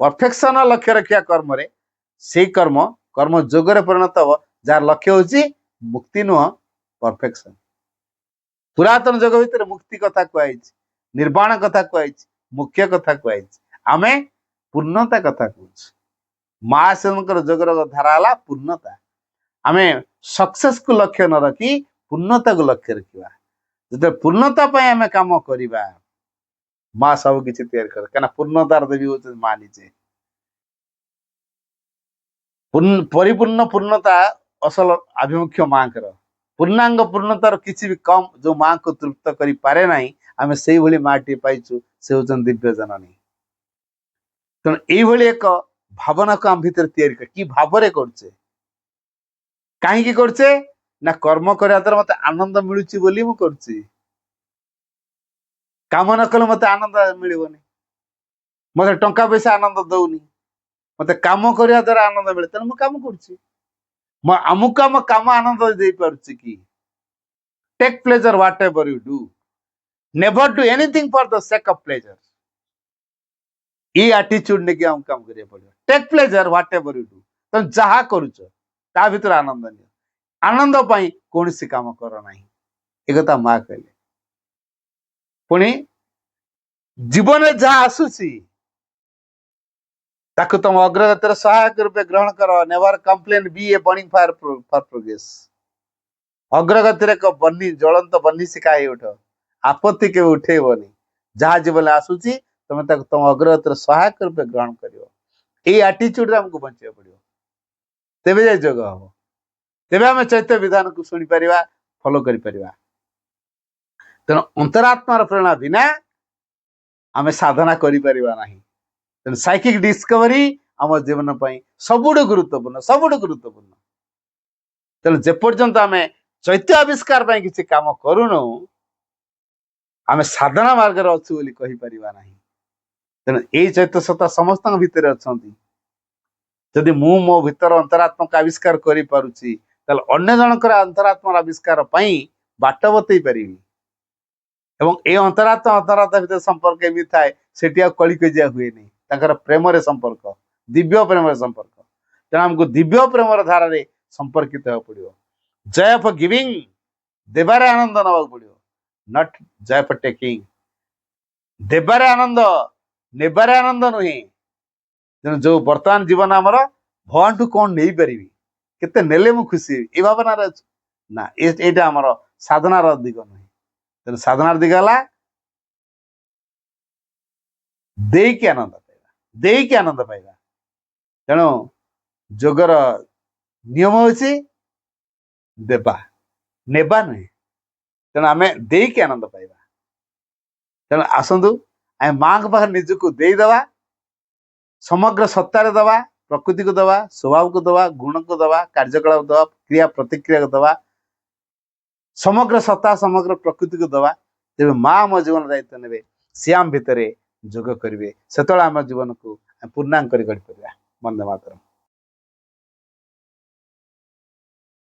perfection ଲକ୍ଷ୍ୟ ରଖିବା କର୍ମରେ, ସେଇ କର୍ମ ଯୋଗରେ ପରିଣତ ହବ, ଯାହାର ଲକ୍ଷ୍ୟ ହଉଛି ମୁକ୍ତି ନୁହଁ, perfection। ପୁରାତନ ଯୋଗ ଭିତରେ ମୁକ୍ତି କଥା କୁହାଯାଇଛି, ନିର୍ବାଣ କଥା କୁହାଯାଇଛି, ମୁଖ୍ୟ କଥା କୁହାଯାଇଛି। ଆମେ ପୂର୍ଣ୍ଣତା କଥା କହୁଛୁ। ମହାଶୟଙ୍କର ଯୋଗର ଧାରା ହେଲା ପୂର୍ଣ୍ଣତା। ଆମେ ସକ୍ସେସକୁ ଲକ୍ଷ୍ୟ ନ ରଖି ପୂର୍ଣ୍ଣତାକୁ ଲକ୍ଷ୍ୟ ରଖିବା। ଯେତେବେଳେ ପୂର୍ଣ୍ଣତା ପାଇଁ ଆମେ କାମ କରିବା, ମା ସବୁ କିଛି ତିଆରି କରେ। କାହିଁକିନା ପୂର୍ଣ୍ଣତାର ଦେବୀ ହଉଛନ୍ତି ମା ନିଜେ। ପରିପୂର୍ଣ୍ଣ ପୂର୍ଣ୍ଣତା ଅସଲ ଆଭିମୁଖ୍ୟ ମାଙ୍କର। ପୂର୍ଣ୍ଣାଙ୍ଗ ପୂର୍ଣ୍ଣତାର କିଛି ବି କମ୍ ଯୋଉ ମାଙ୍କୁ ତୃପ୍ତ କରିପାରେ ନାହିଁ, ଆମେ ସେଇଭଳି ମାଟିଏ ପାଇଛୁ। ସେ ହଉଛନ୍ତି ଦିବ୍ୟ ଜନନୀ। ତେଣୁ ଏଇଭଳି ଏକ ଭାବନାକୁ ଆମ ଭିତରେ ତିଆରି କରି, କି ଭାବରେ କରୁଛେ, କାହିଁକି କରୁଛେ ନା କର୍ମ କରିବା ଦ୍ୱାରା ମତେ ଆନନ୍ଦ ମିଳୁଛି ବୋଲି ମୁଁ କରୁଛି। କାମ ନ କଲେ ମତେ ଆନନ୍ଦ ମିଳିବନି। ମତେ ଟଙ୍କା ପଇସା ଆନନ୍ଦ ଦଉନି, ମତେ କାମ କରିବା ଦ୍ୱାରା ଆନନ୍ଦ ମିଳେ। ତେଣୁ ମୁଁ କାମ କରୁଛି। ଆମକୁ ଆମ କାମ ଆନନ୍ଦ ଦେଇପାରୁଛି କି? Take pleasure whatever you do, never do anything for the sake of pleasure. ଏଇ ଆଟିଚ୍ୟୁଡ ନେଇକି ଆମକୁ କାମ କରିବାକୁ ପଡିବ। Take pleasure whatever you do, ତମେ ଯାହା କରୁଛ ତା ଭିତରେ ଆନନ୍ଦ ନିଅ। ଆନନ୍ଦ ପାଇଁ କୌଣସି କାମ କର ନାହିଁ, ଏକଥା ମା କହିଲେ। ପୁଣି ଜୀବନରେ ଯାହା ଆସୁଛି ତାକୁ ତମ ଅଗ୍ରଗତିର ସହାୟକ ରୂପେ ଗ୍ରହଣ କର। ନେଭର କମ୍ପ୍ଲେନ୍, ବି ଏ ବର୍ନିଂ ଫାୟାର ଫର ପ୍ରୋଗ୍ରେସ। ଅଗ୍ରଗତିରେ ଏକ ଜ୍ୱଳନ୍ତ ବହ୍ନି ଶିଖା ହେଇ ଉଠ। ଆପତ୍ତି କେବେ ଉଠେଇବନି। ଯାହା ଜୀବନରେ ଆସୁଛି ତମେ ତାକୁ ତମ ଅଗ୍ରଗତିର ସହାୟକ ରୂପେ ଗ୍ରହଣ କରିବ। ଏଇ ଆଟିଚ୍ୟୁଡରେ ଆମକୁ ବଞ୍ଚିବାକୁ ପଡିବ, ତେବେ ଯାଇ ଯୋଗ ହବ। ତେବେ ଆମେ ଚୈତ୍ୟ ବିଧାନକୁ ଶୁଣିପାରିବା, ଫଲୋ କରିପାରିବା। ତେଣୁ ଅନ୍ତରାତ୍ମାର ପ୍ରେରଣା ବିନା ଆମେ ସାଧନା କରିପାରିବା ନାହିଁ। ତେଣୁ ସାଇକିକ ଡିସ୍କଭରି ଆମ ଜୀବନ ପାଇଁ ସବୁଠୁ ଗୁରୁତ୍ୱପୂର୍ଣ୍ଣ। ତେଣୁ ଯେପର୍ଯ୍ୟନ୍ତ ଆମେ ଚୈତ୍ୟ ଆବିଷ୍କାର ପାଇଁ କିଛି କାମ କରୁନୁ, ଆମେ ସାଧନା ମାର୍ଗରେ ଅଛୁ ବୋଲି କହିପାରିବା ନାହିଁ। ତେଣୁ ଏଇ ଚୈତ୍ୟ ସତ୍ତା ସମସ୍ତଙ୍କ ଭିତରେ ଅଛନ୍ତି। ଯଦି ମୁଁ ମୋ ଭିତର ଅନ୍ତରାତ୍ମାକୁ ଆବିଷ୍କାର କରିପାରୁଛି, ତାହେଲେ ଅନ୍ୟ ଜଣଙ୍କର ଅନ୍ତରାତ୍ମାର ଆବିଷ୍କାର ପାଇଁ ବାଟ ବତେଇ ପାରିବି। ଏବଂ ଏ ଅନ୍ତରାତ୍ମା ଭିତରେ ସମ୍ପର୍କ ଏମିତି ଥାଏ, ସେଠି ଆଉ କଳି କଜିଆ ହୁଏନି। ତାଙ୍କର ପ୍ରେମରେ ସମ୍ପର୍କ, ଦିବ୍ୟ ପ୍ରେମରେ ସମ୍ପର୍କ। ତେଣୁ ଆମକୁ ଦିବ୍ୟ ପ୍ରେମର ଧାରାରେ ସମ୍ପର୍କିତ ହେବାକୁ ପଡିବ। ଜୟ ଫର ଗିଭିଂ, ଦେବାରେ ଆନନ୍ଦ ନେବାକୁ ପଡିବ, ନଟ ଜୟ ଫର ଟେକିଂ। ଦେବାରେ ଆନନ୍ଦ, ନେବାରେ ଆନନ୍ଦ ନୁହେଁ। ତେଣୁ ଯୋଉ ବର୍ତ୍ତମାନ ଜୀବନ ଆମର, ଭଗବାନଠୁ କଣ ନେଇପାରିବି, କେତେ ନେଲେ ମୁଁ ଖୁସି ହେବି, ଏ ଭାବନାରେ ଅଛି ନା। ଏଇଟା ଆମର ସାଧନାର ଦିଗ ନୁହେଁ। ତେଣୁ ସାଧନାର ଦିଗ ହେଲା ଦେଇକି ଆନନ୍ଦ ପାଇବା। ତେଣୁ ଯୋଗର ନିୟମ ହଉଛି ଦେବା, ନେବା ନୁହେଁ। ତେଣୁ ଆମେ ଦେଇକି ଆନନ୍ଦ ପାଇବା। ତେଣୁ ଆସନ୍ତୁ ଆମେ ମାଙ୍କ ପାଖରେ ନିଜକୁ ଦେଇଦେବା, ସମଗ୍ର ସତ୍ତାରେ ଦେବା, ପ୍ରକୃତିକୁ ଦେବା, ସ୍ୱଭାବକୁ ଦେବା, ଗୁଣକୁ ଦେବା, କାର୍ଯ୍ୟକଳାପ ଦେବା, କ୍ରିୟା ପ୍ରତିକ୍ରିୟାକୁ ଦେବା, ସମଗ୍ର ସତ୍ତା ସମଗ୍ର ପ୍ରକୃତିକୁ ଦେବା। ତେବେ ମା ଆମ ଜୀବନ ଦାୟିତ୍ୱ ନେବେ, ସେ ଆମ ଭିତରେ ଯୋଗ କରିବେ। ସେତେବେଳେ ଆମ ଜୀବନକୁ ପୂର୍ଣ୍ଣାଙ୍ଗ କରି ଗଢ଼ିପାରିବା। ବନ୍ଦେ ମାତରମ୍।